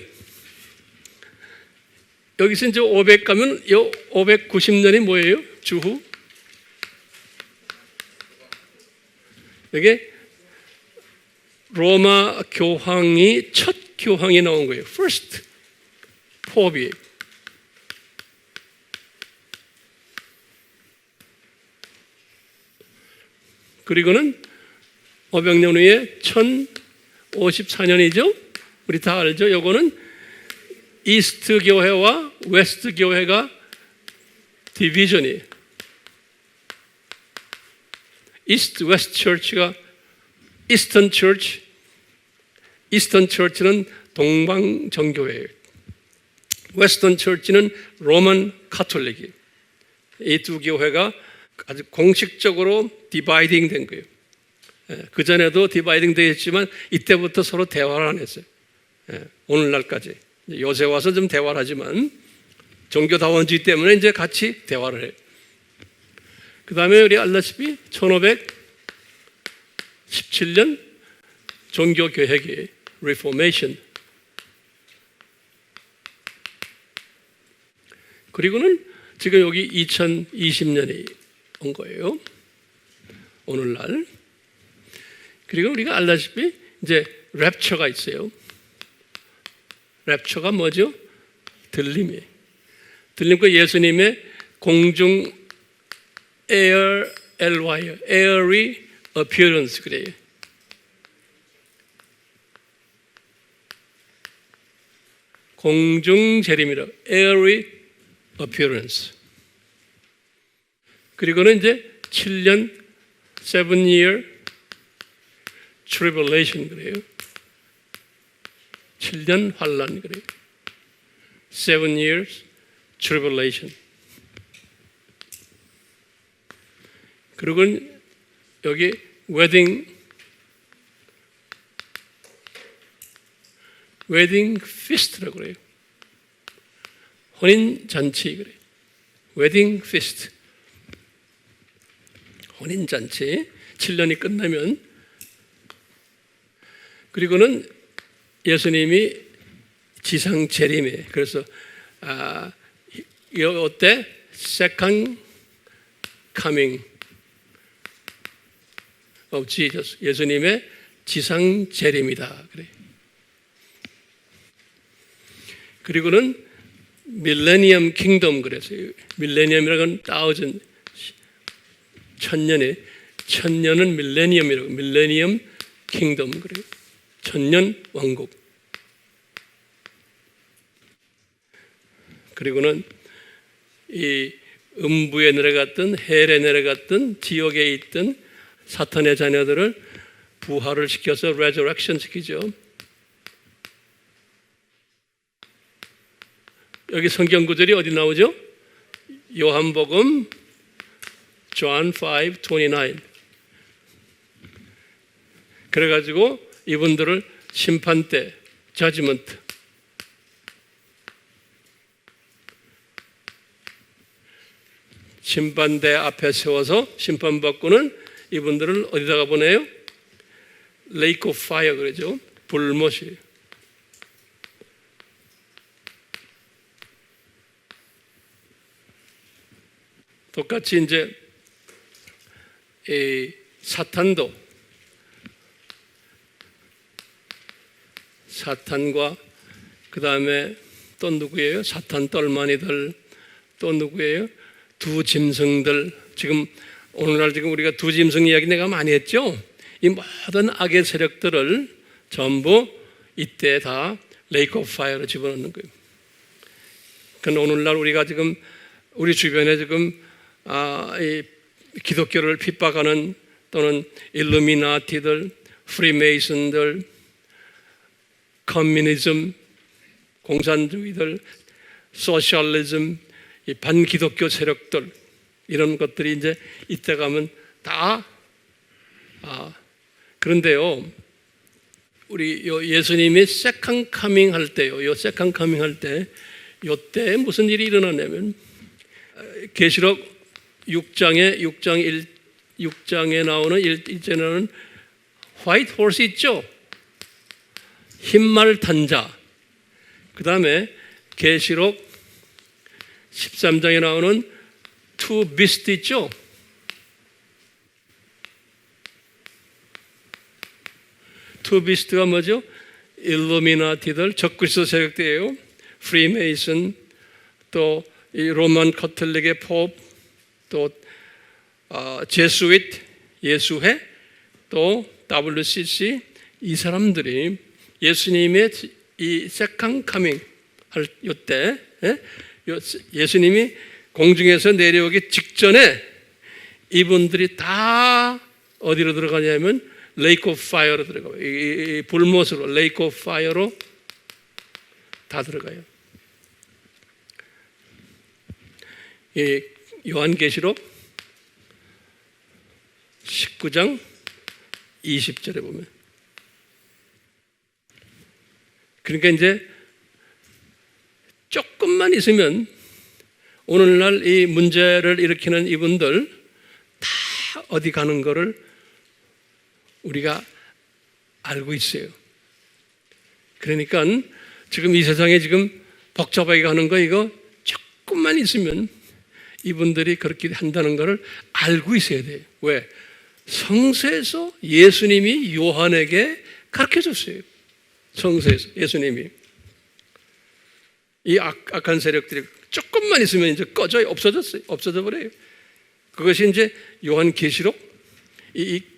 여기서 이제 500 가면 이 590년이 뭐예요? 주후. 이게 로마 교황이 첫 교황이 나온 거예요. First Pope이. 그리고는 500년 후에 1054년이죠. 우리 다 알죠. 요거는 이스트 교회와 웨스트 교회가 디비전이에요. 이스트 웨스트 처치가 이스턴 처치, 이스턴 처치는 동방 정교회예요. 웨스턴 처치는 로만 카톨릭이에요. 이 두 교회가 아주 공식적으로 디바이딩 된 거예요. 그 전에도 디바이딩 되었지만 이때부터 서로 대화를 안 했어요. 오늘날까지. 요새 와서 좀 대화를 하지만 종교다원주의 때문에 이제 같이 대화를 해요. 그 다음에 우리 알다시피 1517년 종교개혁이 리포메이션. 그리고는 지금 여기 2020년이 온 거예요. 오늘날. 그리고 우리가 알다시피 이제 랩처가 있어요. 랩처가 뭐죠? 들림이에요. 들림과 예수님의 공중 airy appearance 그래요. 공중 재림이라 airy appearance. 그리고는 이제 7년 7-year tribulation 그래요. 7년 환란 그래요. 7 years tribulation. 그리고 여기 웨딩 피스트라고 그래요. 혼인 잔치 그래요. 웨딩 피스트. 혼인 잔치 7년이 끝나면. 그리고는 예수님이 지상 재림에, 그래서 이때 second coming of Jesus, 예수님의 지상 재림이다 그래. 그리고는 밀레니엄 킹덤 그래서요. 밀레니엄이라는 건 천년은 밀레니엄이라고, 밀레니엄 킹덤 그래요. 천년 왕국. 그리고는 이 음부에 내려갔던, 헬에 내려갔던, 지옥에 있던 사탄의 자녀들을 부활을 시켜서 레저렉션 시키죠. 여기 성경 구절이 어디 나오죠? 요한복음 John 5:29. 그래가지고 이분들을 심판 때, 저지먼트, 심판대 앞에 세워서 심판받고는 이분들을 어디다가 보내요? Lake of Fire 그러죠. 불못이에요. 똑같이 이제 이 사탄과 그 다음에 또 누구예요? 사탄 똘마니들, 또 누구예요? 두 짐승들. 지금 오늘날 지금 우리가 두 짐승 이야기 내가 많이 했죠. 이 모든 악의 세력들을 전부 이때 다 레이크 오브 파이어로 집어넣는 거예요. 그러니까 오늘날 우리가 지금 우리 주변에 지금 이 기독교를 핍박하는 또는 일루미나티들, 프리메이슨들, 커뮤니즘, 공산주의들, 소셜리즘, 이 반기독교 세력들 이런 것들이 이제 이때 가면 다 그런데요. 우리 예수님이 세컨 카밍 할 때요. 세컨 카밍 할 때 요때 무슨 일이 일어나냐면 계시록 6장에 나오는 1절에 나오는 화이트 홀스 있죠? 흰말 탄 자. 그 다음에 계시록 13장에 나오는 투 비스트 있죠? 투 비스트가 뭐죠? 일루미나티들, 적그리스도 세력들이에요. 프리메이슨, 또 이 로만 카톨릭의 포프, 또 제수잇, 예수회, 또 WCC 이 사람들이 예수님의 이 세컨 카밍 할 때 예수님이 공중에서 내려오기 직전에 이분들이 다 어디로 들어가냐면 레이크 오브 파이어로 들어가요. 이 불못으로 레이크 오브 파이어로 다 들어가요. 이 요한계시록 19장 20절에 보면 그러니까 이제 조금만 있으면 오늘날 이 문제를 일으키는 이분들 다 어디 가는 거를 우리가 알고 있어요. 그러니까 지금 이 세상에 지금 복잡하게 가는 거 이거 조금만 있으면 이분들이 그렇게 한다는 것을 알고 있어야 돼요. 왜? 성서에서 예수님이 요한에게 가르쳐줬어요. 성서에서 예수님이 이 악한 세력들이 조금만 있으면 이제 꺼져요. 없어져 버려요. 그것이 이제 요한계시록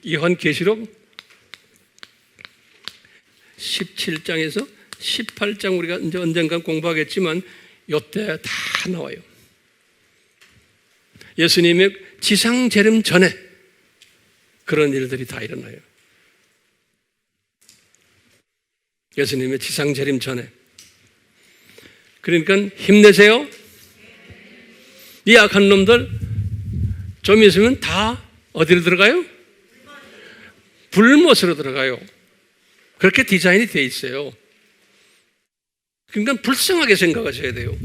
요한계시록 17장에서 18장 우리가 이제 언젠가 공부하겠지만 이때 다 나와요. 예수님의 지상 재림 전에 그런 일들이 다 일어나요. 예수님의 지상 재림 전에. 그러니까 힘내세요. 이 악한 놈들 좀 있으면 다 어디로 들어가요? 불못으로 들어가요. 그렇게 디자인이 되어 있어요. 그러니까 불쌍하게 생각하셔야 돼요.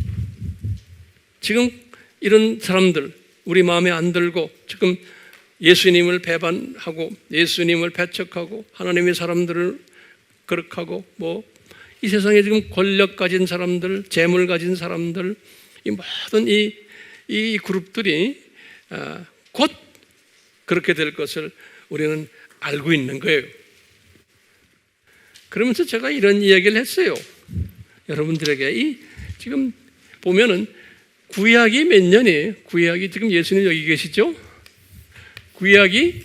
지금 이런 사람들 우리 마음에 안 들고 지금 예수님을 배반하고 예수님을 배척하고 하나님의 사람들을 거룩하고 이 세상에 지금 권력 가진 사람들, 재물 가진 사람들, 이 모든 이 그룹들이 곧 그렇게 될 것을 우리는 알고 있는 거예요. 그러면서 제가 이런 이야기를 했어요. 여러분들에게 지금 보면은 구약이 몇 년이에요? 구약이 지금 예수님 여기 계시죠? 구약이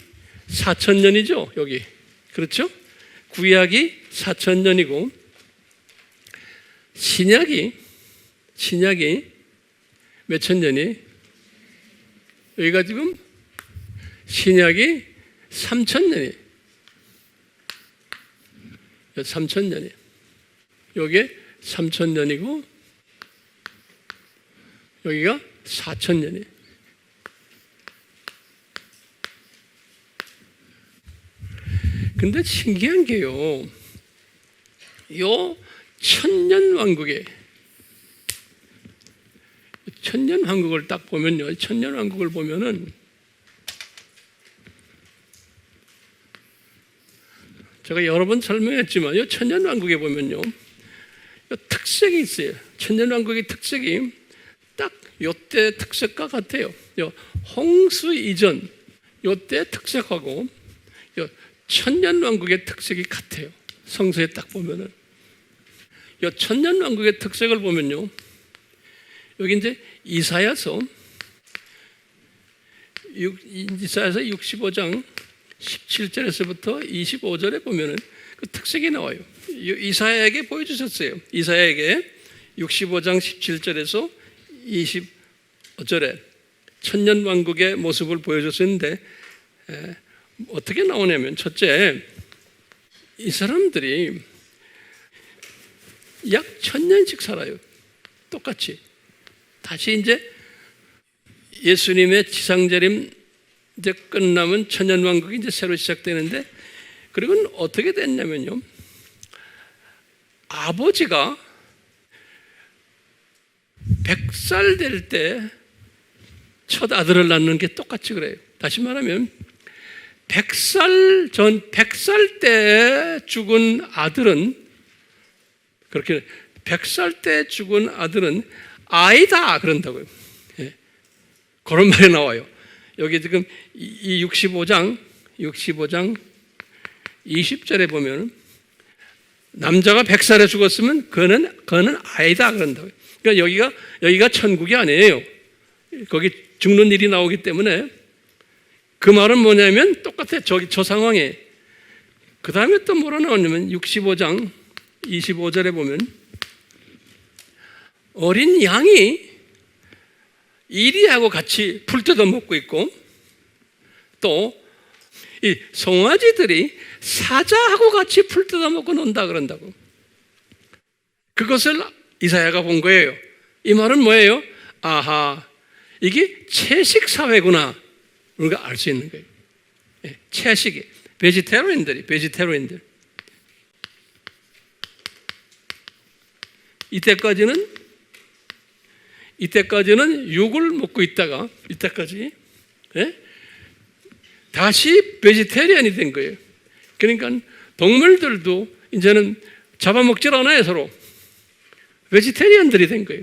4,000년이죠, 여기. 그렇죠? 구약이 4,000년이고 신약이 몇 천 년이? 여기가 지금 신약이 3,000년이. 3,000년이. 여기에 3,000년이고 여기가 4,000년이. 근데 신기한 게요. 요 천년왕국에 천년왕국을 딱 보면요, 천년왕국을 보면은 제가 여러 번 설명했지만 천년왕국에 보면요, 특색이 있어요. 천년왕국의 특색이 딱 요때 특색과 같아요. 홍수 이전 요때 특색하고 천년왕국의 특색이 같아요. 성서에 딱 보면은 천년왕국의 특색을 보면요, 여기 이제 이사야서 65장 17절에서부터 25절에 보면은 그 특색이 나와요. 이사야에게 보여주셨어요. 이사야에게 65장 17절에서 25절에 천년왕국의 모습을 보여줬었는데 어떻게 나오냐면, 첫째, 이 사람들이 약 1000년씩 살아요. 똑같이. 다시 이제 예수님의 지상재림 이제 끝나면 천년왕국이 이제 새로 시작되는데, 그리고 어떻게 됐냐면요, 아버지가 100살 될 때 첫 아들을 낳는 게 똑같이 그래요. 다시 말하면 100살 때 죽은 아들은, 그렇게 100살 때 죽은 아들은 아이다 그런다고요. 예. 그런 말이 나와요. 여기 지금 이 65장 20절에 보면 남자가 100살에 죽었으면 그는 아이다 그런다고요. 그러니까 여기가 천국이 아니에요. 거기 죽는 일이 나오기 때문에, 그 말은 뭐냐면 똑같아. 저 상황에. 그 다음에 또 뭐라 나오냐면 65장 25절에 보면 어린 양이 이리하고 같이 풀 뜯어 먹고 있고, 또 이 송아지들이 사자하고 같이 풀 뜯어 먹고 논다 그런다고. 그것을 이사야가 본 거예요. 이 말은 뭐예요? 아하, 이게 채식 사회구나, 우리가 알 수 있는 거예요. 채식이 베지테리언들. 이때까지는 육을 먹고 있다가 이때까지 다시 베지테리언이 된 거예요. 그러니까 동물들도 이제는 잡아먹질 않아요. 서로 베지테리언들이 된 거예요.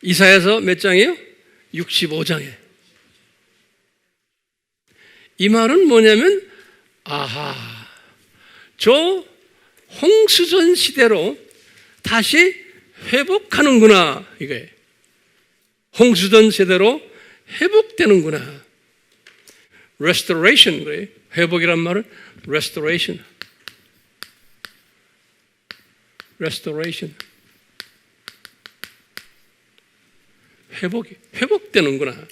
이사야서 몇 장이에요? 65장에. 이 말은 뭐냐면, 아하, 저 홍수전 시대로 다시 회복하는구나, 이거예요. 홍수전 세대로 회복되는구나. restoration, 그래요. 회복이란 말은 restoration. 회복되는구나.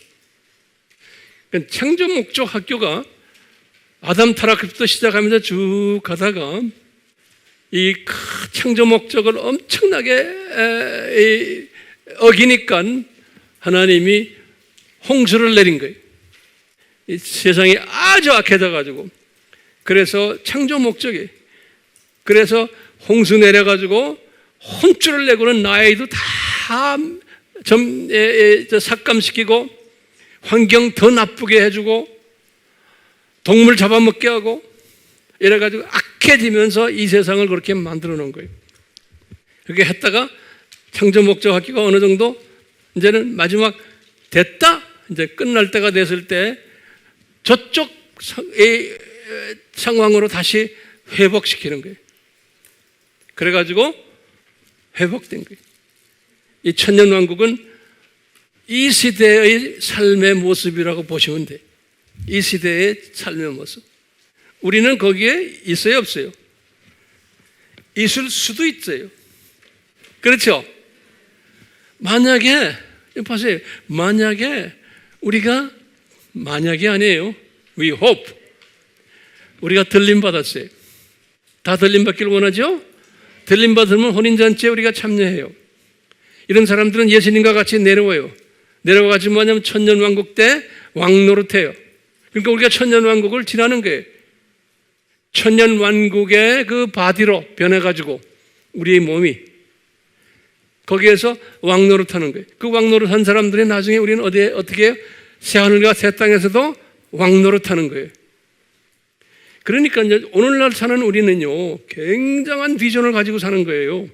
창조 목적 학교가 아담 타락부터 시작하면서 쭉 가다가 이 창조 목적을 엄청나게 어기니까 하나님이 홍수를 내린 거예요. 이 세상이 아주 악해져 가지고, 그래서 창조 목적이, 그래서 홍수 내려 가지고 혼쭐을 내고는 나이도 다 삭감시키고 환경 더 나쁘게 해주고 동물 잡아먹게 하고 이래가지고 악해지면서 이 세상을 그렇게 만들어 놓은 거예요. 그렇게 했다가 창조 목적 학교가 어느 정도 이제는 마지막 됐다, 이제 끝날 때가 됐을 때 저쪽 상황으로 다시 회복시키는 거예요. 그래가지고 회복된 거예요. 이 천년왕국은 이 시대의 삶의 모습이라고 보시면 돼요. 이 시대의 삶의 모습. 우리는 거기에 있어요, 없어요? 있을 수도 있어요. 그렇죠? 만약에, 보세요. 만약에 아니에요. We hope. 우리가 들림받았어요. 다 들림받기를 원하죠? 들림받으면 혼인잔치에 우리가 참여해요. 이런 사람들은 예수님과 같이 내려와요. 내려와가지고 뭐냐면 천년왕국 때 왕노릇해요. 그러니까 우리가 천년왕국을 지나는 거예요. 천년왕국의 그 바디로 변해가지고 우리의 몸이 거기에서 왕노릇하는 거예요. 그 왕노릇한 사람들이 나중에 우리는 어디에 어떻게 해요? 새 하늘과 새 땅에서도 왕노릇하는 거예요. 그러니까 이제 오늘날 사는 우리는요, 굉장한 비전을 가지고 사는 거예요.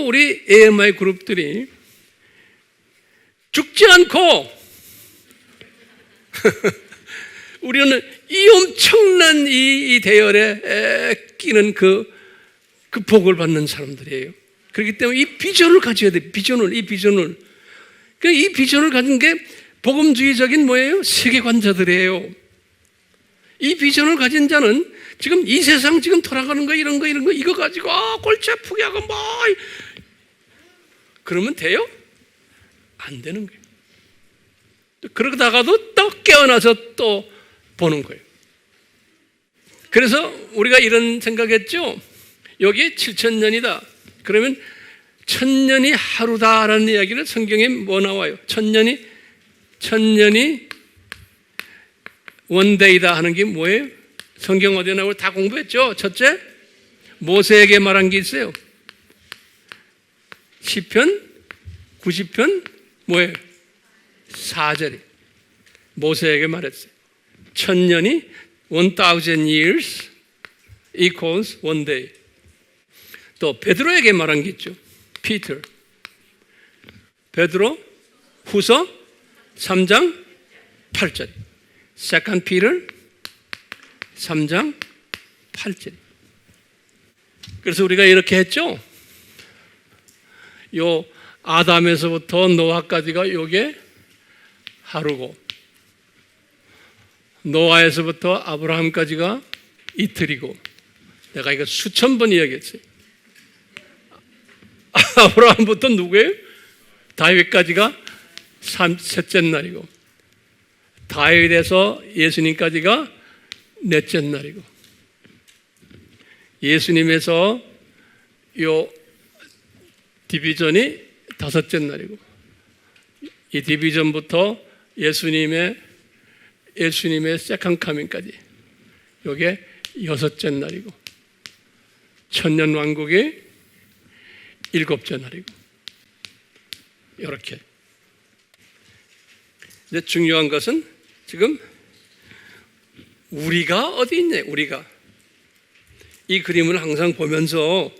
우리 AMI 그룹들이 죽지 않고 우리는 이 엄청난 이 대열에 끼는 그 복을 받는 사람들이에요. 그렇기 때문에 이 비전을 가져야 돼. 이 비전을. 이 비전을 가진 게 복음주의적인 뭐예요? 세계관자들이에요. 이 비전을 가진 자는 지금 이 세상 지금 돌아가는 거 이런 거 이거 가지고 골치 아프게 하고 뭐 그러면 돼요? 안 되는 거예요. 그러다가도 또 깨어나서 또 보는 거예요. 그래서 우리가 이런 생각했죠. 여기 7,000년이다. 그러면 1,000년이 하루다라는 이야기를 성경에 뭐 나와요? 1,000년이 원데이다 하는 게 뭐예요? 성경 어디에 나오고 다 공부했죠? 첫째, 모세에게 말한 게 있어요. 시편 90편 뭐예요? 4절이 모세에게 말했어요. 1,000년이 1,000 years equals one day. 또 베드로에게 말한 게 있죠. 피터. 베드로 후서 3장 8절. Second Peter 3장 8절. 그래서 우리가 이렇게 했죠. 요 아담에서부터 노아까지가 요게 하루고, 노아에서부터 아브라함까지가 이틀이고, 내가 이거 수천 번 이야기했어요. 아브라함부터 누구예요? 다윗까지가 셋째 날이고, 다윗에서 예수님까지가 넷째 날이고, 예수님에서 요 디비전이 다섯째 날이고, 이 디비전부터 예수님의 세컨 카밍까지 요게 여섯째 날이고, 천년 왕국이 일곱째 날이고, 이렇게. 이제 중요한 것은 지금 우리가 어디 있냐? 우리가 이 그림을 항상 보면서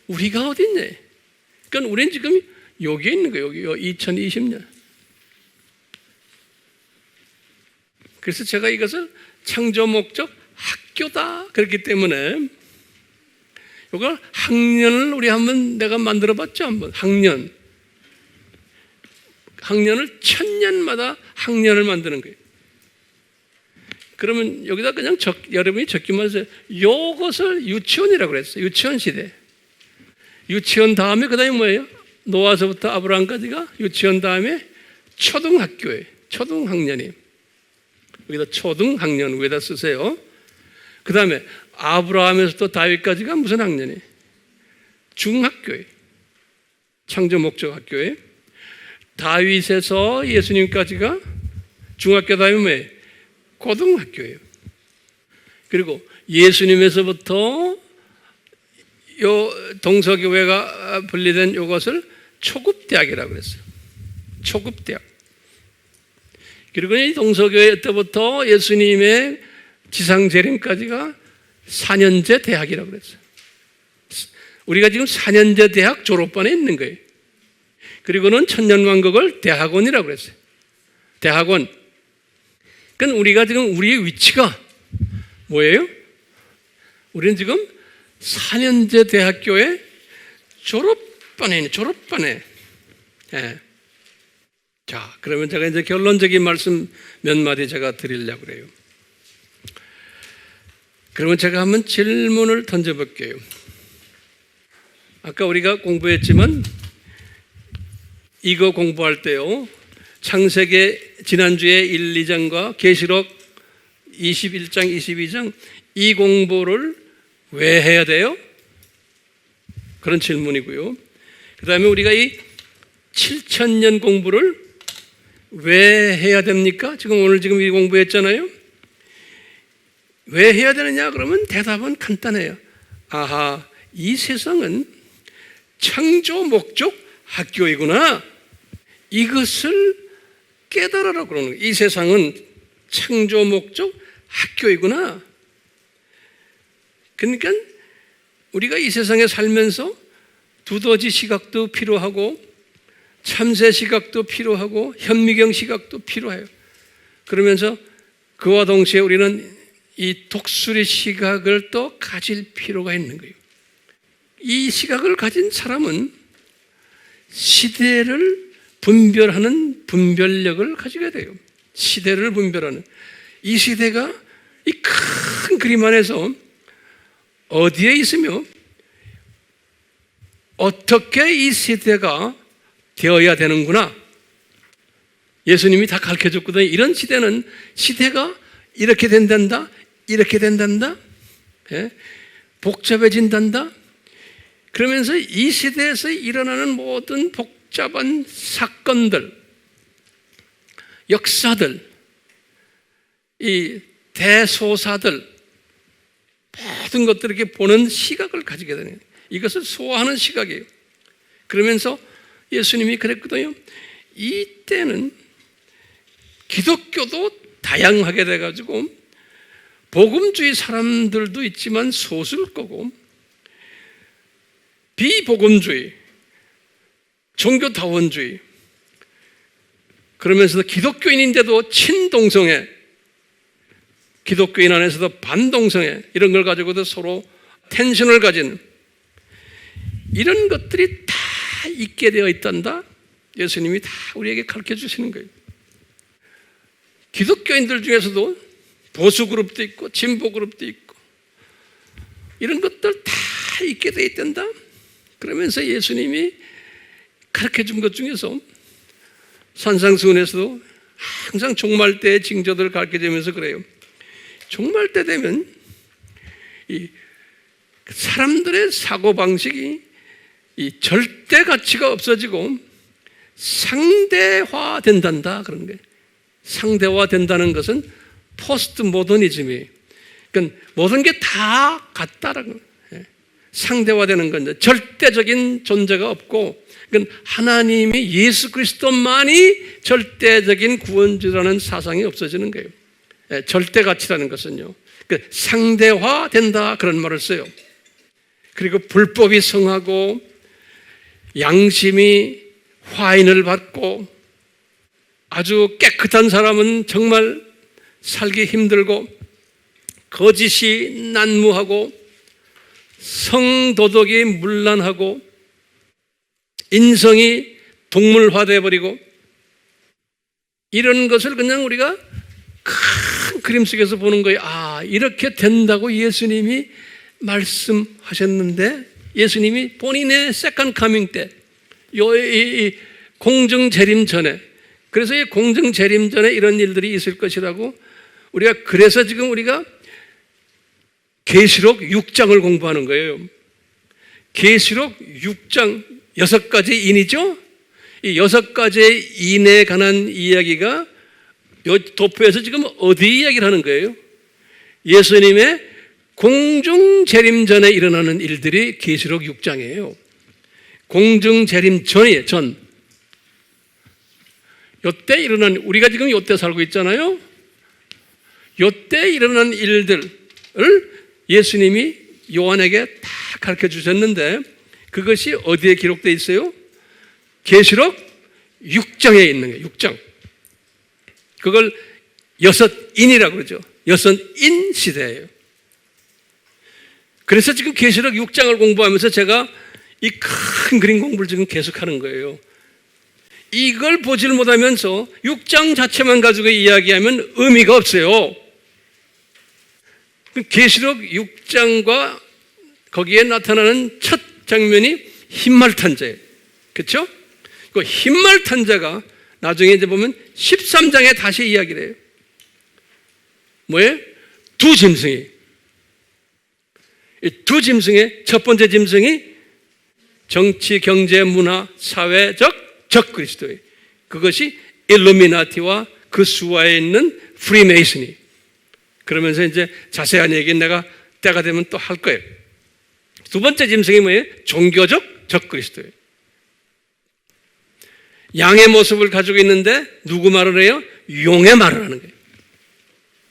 우리가 어디 있냐? 그러니까 우리는 지금 여기에 있는 거예요. 여기 2020년. 그래서 제가 이것을 창조 목적 학교다 그렇기 때문에 이걸 학년을 우리 한번 내가 만들어 봤죠. 한번 학년을 1000년마다 학년을 만드는 거예요. 그러면 여기다 그냥 여러분이 적기만 하세요. 이것을 유치원이라고 그랬어요. 유치원 시대. 유치원 다음에 그 다음에 뭐예요? 노아서부터 아브라함까지가 유치원 다음에 초등학교예요. 초등학년이에요. 여기다 초등학년 위에다 쓰세요. 그 다음에 아브라함에서부터 다윗까지가 무슨 학년이에요? 중학교예요. 창조 목적 학교예요. 다윗에서 예수님까지가 중학교 다음에 뭐예요? 고등학교예요. 그리고 예수님에서부터 요 동서교회가 분리된 이것을 초급대학이라고 그랬어요. 초급대학. 그리고 이 동서교회 때부터 예수님의 지상재림까지가 4년제 대학이라고 그랬어요. 우리가 지금 4년제 대학 졸업반에 있는 거예요. 그리고는 천년왕국을 대학원이라고 그랬어요. 대학원. 그러니까 우리가 지금 우리의 위치가 뭐예요? 우리는 지금 4년제 대학교의 졸업반에 있는 졸업반에. 예. 자, 그러면 제가 이제 결론적인 말씀 몇 마디 제가 드리려고 그래요. 그러면 제가 한번 질문을 던져볼게요. 아까 우리가 공부했지만 이거 공부할 때요, 창세기 지난주에 1, 2장과 계시록 21장, 22장 이 공부를 왜 해야 돼요? 그런 질문이고요. 그 다음에 우리가 이 7,000년 공부를 왜 해야 됩니까? 오늘 이 공부했잖아요. 왜 해야 되느냐? 그러면 대답은 간단해요. 아하, 이 세상은 창조 목적 학교이구나. 이것을 깨달으라고 그러는 거예요. 이 세상은 창조 목적 학교이구나. 그러니까 우리가 이 세상에 살면서 두더지 시각도 필요하고 참새 시각도 필요하고 현미경 시각도 필요해요. 그러면서 그와 동시에 우리는 이 독수리 시각을 또 가질 필요가 있는 거예요. 이 시각을 가진 사람은 시대를 분별하는 분별력을 가지게 돼요. 시대를 분별하는. 이 시대가 이 큰 그림 안에서 어디에 있으며 어떻게 이 시대가 되어야 되는구나. 예수님이 다 가르쳐줬거든요. 이런 시대는 시대가 이렇게 된단다, 이렇게 된단다, 복잡해진단다. 그러면서 이 시대에서 일어나는 모든 복잡한 사건들, 역사들, 이 대소사들, 모든 것들을 이렇게 보는 시각을 가지게 되는, 이것을 소화하는 시각이에요. 그러면서 예수님이 그랬거든요. 이때는 기독교도 다양하게 돼가지고 복음주의 사람들도 있지만 소수일 거고, 비복음주의, 종교다원주의, 그러면서도 기독교인인데도 친동성애, 기독교인 안에서도 반동성애, 이런 걸 가지고도 서로 텐션을 가진 이런 것들이 다 있게 되어 있단다. 예수님이 다 우리에게 가르쳐 주시는 거예요. 기독교인들 중에서도 보수 그룹도 있고 진보 그룹도 있고 이런 것들 다 있게 되어 있단다. 그러면서 예수님이 가르쳐 준 것 중에서 산상수훈에서도 항상 종말 때의 징조들을 가르쳐 주면서 그래요. 종말 때 되면 이 사람들의 사고방식이 이 절대 가치가 없어지고 상대화 된단다. 그런 거예요. 상대화 된다는 것은 포스트 모더니즘이에요. 그러니까 모든 게 다 같다라는 거예요. 상대화되는 건 절대적인 존재가 없고, 그러니까 하나님이 예수 그리스도만이 절대적인 구원주라는 사상이 없어지는 거예요. 절대 가치라는 것은요. 그러니까 상대화된다 그런 말을 써요. 그리고 불법이 성하고 양심이 화인을 받고 아주 깨끗한 사람은 정말 살기 힘들고 거짓이 난무하고 성도덕이 문란하고 인성이 동물화되어 버리고 이런 것을 그냥 우리가 큰 그림 속에서 보는 거예요. 아, 이렇게 된다고 예수님이 말씀하셨는데, 예수님이 본인의 세컨 카밍 때, 이 공중 재림 전에, 그래서 이 공중 재림 전에 이런 일들이 있을 것이라고 우리가, 그래서 지금 우리가 계시록 6장을 공부하는 거예요. 계시록 6장 6가지 인이죠. 이 6가지의 인에 관한 이야기가 요 도표에서 지금 어디 이야기를 하는 거예요? 예수님의 공중 재림 전에 일어나는 일들이 계시록 6장이에요. 공중 재림 전이에요. 전. 요때 일어난, 우리가 지금 요때 살고 있잖아요. 요때 일어난 일들을 예수님이 요한에게 다 가르쳐 주셨는데, 그것이 어디에 기록되어 있어요? 계시록 6장에 있는 거예요. 6장. 그걸 여섯인이라고 그러죠. 여섯인 시대예요. 그래서 지금 계시록 6장을 공부하면서 제가 이 큰 그림 공부를 지금 계속하는 거예요. 이걸 보지를 못하면서 6장 자체만 가지고 이야기하면 의미가 없어요. 계시록 6장과 거기에 나타나는 첫 장면이 흰말 자예요. 그렇죠? 그 흰말 자가 나중에 이제 보면 13장에 다시 이야기를 해요. 뭐예요? 두 짐승이. 이 두 짐승의 첫 번째 짐승이 정치, 경제, 문화, 사회적 적그리스도예요. 그것이 일루미나티와 그 수하에 있는 프리메이슨이. 그러면서 이제 자세한 얘기는 내가 때가 되면 또 할 거예요. 두 번째 짐승이 뭐예요? 종교적 적그리스도예요. 양의 모습을 가지고 있는데 누구 말을 해요? 용의 말을 하는 거예요.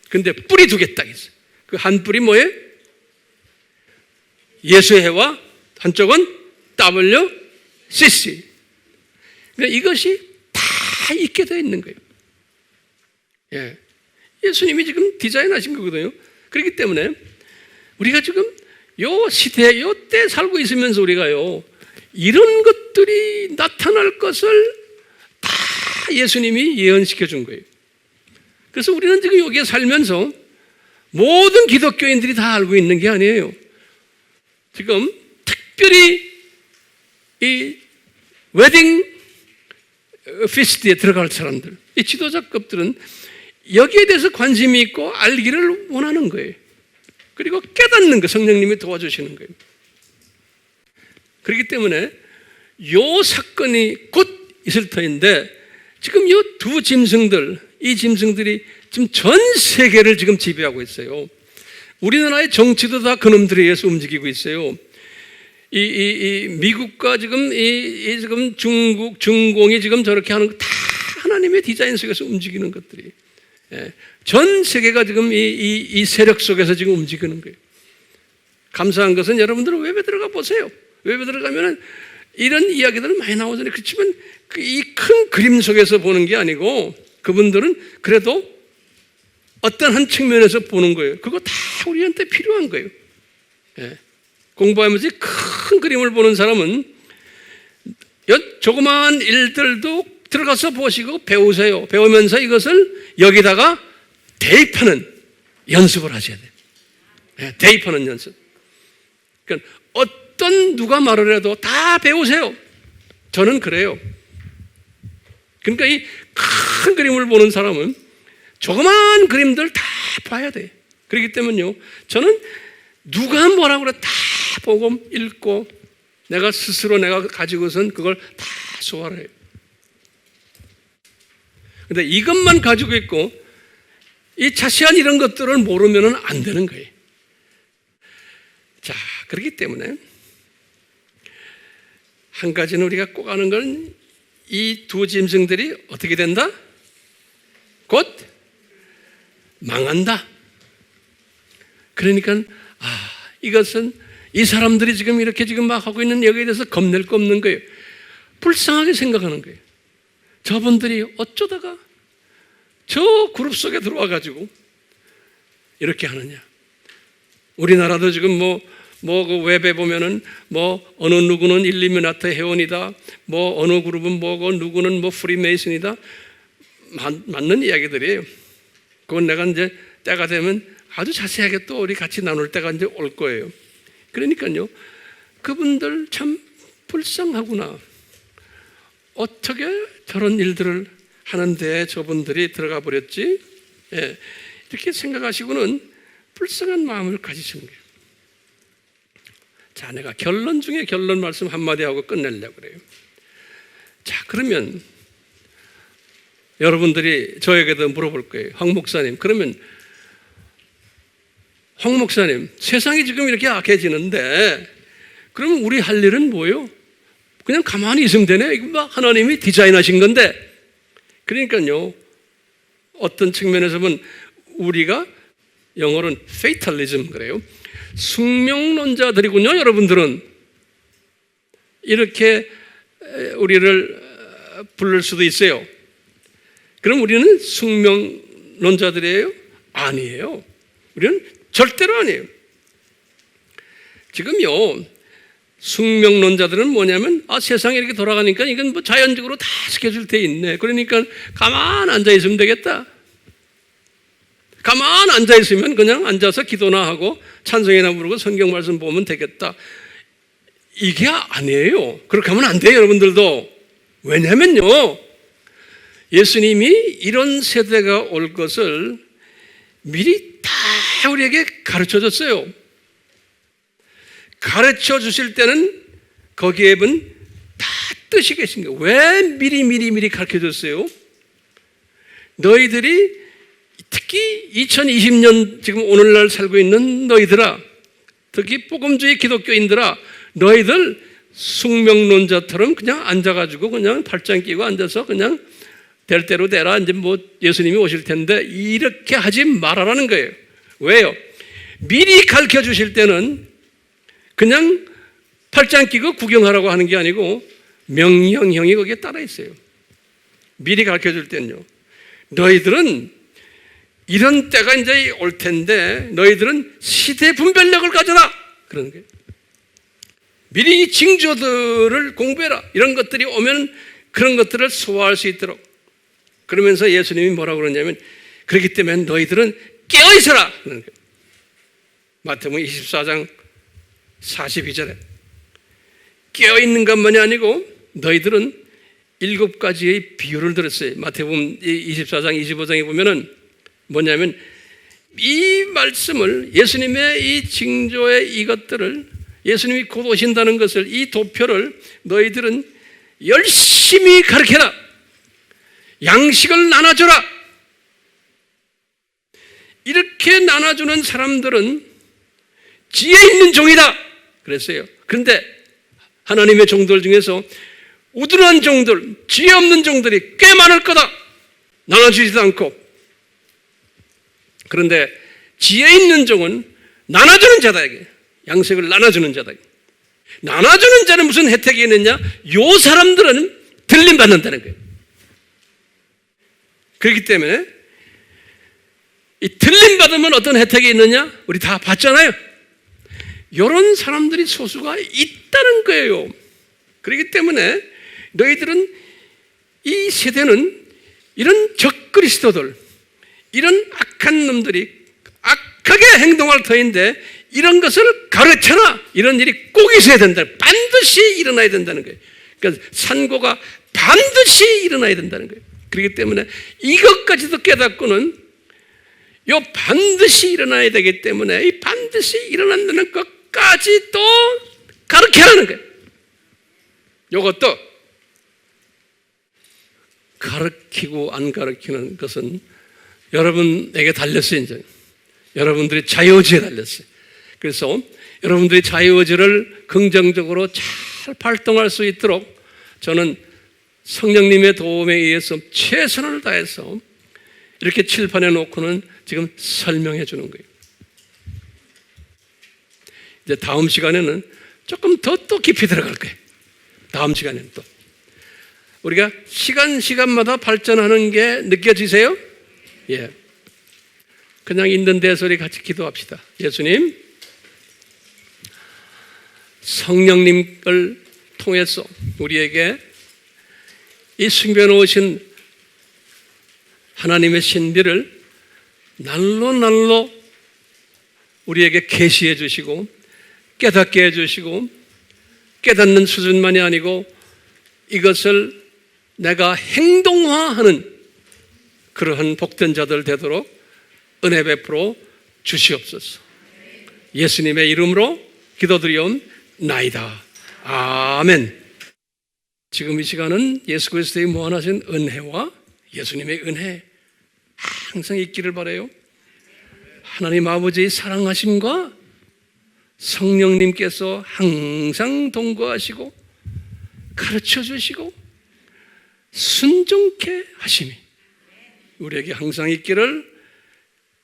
근데 뿔이 두 개 딱 있어요. 그 한 뿔이 뭐예요? 예수의 해와 한쪽은 WCC. 그러니까 이것이 다 있게 되어 있는 거예요. 예. 예수님이 지금 디자인하신 거거든요. 그렇기 때문에 우리가 지금 요 시대, 요 때 살고 있으면서 우리가요, 이런 것들이 나타날 것을 다 예수님이 예언시켜 준 거예요. 그래서 우리는 지금 여기에 살면서 모든 기독교인들이 다 알고 있는 게 아니에요. 지금 특별히 이 웨딩 피스트에 들어갈 사람들, 이 지도자급들은 여기에 대해서 관심이 있고 알기를 원하는 거예요. 그리고 깨닫는 거 성령님이 도와주시는 거예요. 그렇기 때문에 요 사건이 곧 있을 터인데 지금 이 두 짐승들, 이 짐승들이 지금 전 세계를 지금 지배하고 있어요. 우리나라의 정치도 다 그놈들에 의해서 움직이고 있어요. 미국과 지금 지금 중공이 지금 저렇게 하는 거 다 하나님의 디자인 속에서 움직이는 것들이. 예. 전 세계가 지금 이 세력 속에서 지금 움직이는 거예요. 감사한 것은 여러분들은 웹에 들어가 보세요. 웹에 들어가면 이런 이야기들 많이 나오잖아요. 그렇지만 이 큰 그림 속에서 보는 게 아니고 그분들은 그래도 어떤 한 측면에서 보는 거예요. 그거 다 우리한테 필요한 거예요. 예. 공부하면서 큰 그림을 보는 사람은 조그마한 일들도 들어가서 보시고 배우세요. 배우면서 이것을 여기다가 대입하는 연습을 하셔야 돼요. 예, 대입하는 연습. 그러니까 어떤 누가 말을 해도 다 배우세요. 저는 그래요. 그러니까 이 큰 그림을 보는 사람은 조그마한 그림들 다 봐야 돼. 그렇기 때문에요, 저는 누가 뭐라고 그래 다 보고 읽고 내가 스스로 내가 가지고선 그걸 다 소화를 해요. 근데 이것만 가지고 있고 이 자세한 이런 것들을 모르면 안 되는 거예요. 자, 그렇기 때문에 한 가지는 우리가 꼭 아는 건 이 두 짐승들이 어떻게 된다? 곧 망한다. 그러니까 이것은 이 사람들이 지금 이렇게 지금 막 하고 있는 여기에 대해서 겁낼 거 없는 거예요. 불쌍하게 생각하는 거예요. 저분들이 어쩌다가 저 그룹 속에 들어와 가지고 이렇게 하느냐. 우리나라도 지금 그 웹에 보면은 어느 누구는 일리미나트 회원이다. 어느 그룹은 누구는 프리메이슨이다. 맞는 이야기들이에요. 그건 내가 이제 때가 되면 아주 자세하게 또 우리 같이 나눌 때가 이제 올 거예요. 그러니까요, 그분들 참 불쌍하구나. 어떻게 저런 일들을 하는데 저분들이 들어가 버렸지? 예, 이렇게 생각하시고는 불쌍한 마음을 가지시는 거예요. 자, 내가 결론 중에 결론 말씀 한마디 하고 끝내려고 그래요. 자, 그러면 여러분들이 저에게도 물어볼 거예요. 황 목사님, 그러면 황 목사님, 세상이 지금 이렇게 악해지는데 그러면 우리 할 일은 뭐예요? 그냥 가만히 있으면 되네? 이거 막 하나님이 디자인하신 건데. 그러니까요, 어떤 측면에서 보면 우리가 영어로는 fatalism 그래요. 숙명론자들이군요, 여러분들은. 이렇게 우리를 부를 수도 있어요. 그럼 우리는 숙명론자들이에요? 아니에요. 우리는 절대로 아니에요. 지금요, 숙명론자들은 뭐냐면 세상이 이렇게 돌아가니까 이건 자연적으로 다 스케줄 돼 있네. 그러니까 가만 앉아 있으면 되겠다. 가만 앉아 있으면 그냥 앉아서 기도나 하고 찬송이나 부르고 성경 말씀 보면 되겠다. 이게 아니에요. 그렇게 하면 안 돼요, 여러분들도. 왜냐면요, 예수님이 이런 세대가 올 것을 미리 다 우리에게 가르쳐 줬어요. 가르쳐 주실 때는 거기에 다 뜻이 계신 거예요. 왜 미리 가르쳐 줬어요? 너희들이 특히 2020년 지금 오늘날 살고 있는 너희들아, 특히 복음주의 기독교인들아, 너희들 숙명론자처럼 그냥 앉아가지고 그냥 팔짱 끼고 앉아서 그냥 될 대로 되라, 이제 뭐 예수님이 오실 텐데 이렇게 하지 말아라는 거예요. 왜요? 미리 가르쳐 주실 때는 그냥 팔짱 끼고 구경하라고 하는 게 아니고 명령형이 거기에 따라 있어요. 미리 가르쳐 줄 때는요, 너희들은 이런 때가 이제 올 텐데 너희들은 시대 분별력을 가져라, 그러는 거예요. 미리 징조들을 공부해라. 이런 것들이 오면 그런 것들을 소화할 수 있도록. 그러면서 예수님이 뭐라고 그러냐면, 그렇기 때문에 너희들은 깨어 있어라, 그러는 거예요. 마태복음 24장 42절에 깨어 있는 것만이 아니고 너희들은 7가지의 비유를 들었어요. 마태복음 24장 25장에 보면은 뭐냐면, 이 말씀을, 예수님의 이 징조의 이것들을, 예수님이 곧 오신다는 것을, 이 도표를 너희들은 열심히 가르쳐라. 양식을 나눠줘라. 이렇게 나눠주는 사람들은 지혜 있는 종이다 그랬어요. 그런데 하나님의 종들 중에서 우둔한 종들, 지혜 없는 종들이 꽤 많을 거다. 나눠주지도 않고. 그런데 지혜 있는 종은 나눠주는 자다, 이게. 양식을 나눠주는 자다. 나눠주는 자는 무슨 혜택이 있느냐? 요 사람들은 들림받는다는 거예요. 그렇기 때문에 이 들림받으면 어떤 혜택이 있느냐? 우리 다 봤잖아요. 이런 사람들이 소수가 있다는 거예요. 그렇기 때문에 너희들은, 이 세대는 이런 적그리스도들, 이런 악한 놈들이 악하게 행동할 터인데 이런 것을 가르쳐라. 이런 일이 꼭 있어야 된다. 반드시 일어나야 된다는 거예요. 그러니까 산고가 반드시 일어나야 된다는 거예요. 그렇기 때문에 이것까지도 깨닫고는 요 반드시 일어나야 되기 때문에 이 반드시 일어난다는 것까지 또 가르쳐라는 거예요. 요것도 가르치고 안 가르치는 것은 여러분에게 달렸어요. 이제 여러분들의 자유의지에 달렸어요. 그래서 여러분들의 자유의지를 긍정적으로 잘 발동할 수 있도록 저는 성령님의 도움에 의해서 최선을 다해서 이렇게 칠판에 놓고는 지금 설명해 주는 거예요. 이제 다음 시간에는 조금 더 또 깊이 들어갈 거예요. 다음 시간에는 또 우리가 시간마다 발전하는 게 느껴지세요? 예. 그냥 있는 데서 우리 같이 기도합시다. 예수님, 성령님을 통해서 우리에게 이 숨겨놓으신 하나님의 신비를 날로 우리에게 계시해 주시고 깨닫게 해주시고, 깨닫는 수준만이 아니고 이것을 내가 행동화하는 그러한 복된 자들 되도록 은혜 베풀어 주시옵소서. 예수님의 이름으로 기도드리옵나이다. 아멘. 지금 이 시간은 예수 그리스도의 무한하신 은혜와 예수님의 은혜 항상 있기를 바라요. 하나님 아버지의 사랑하심과 성령님께서 항상 동거하시고 가르쳐 주시고 순종케 하심이 우리에게 항상 있기를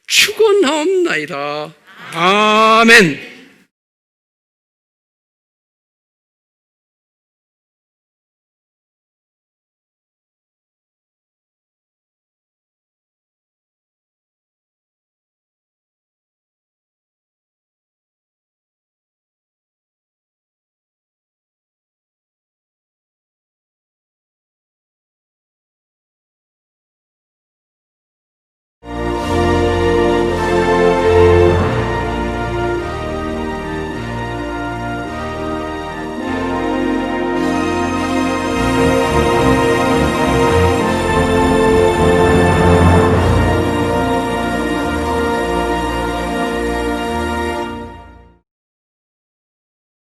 축원하옵나이다. 아멘.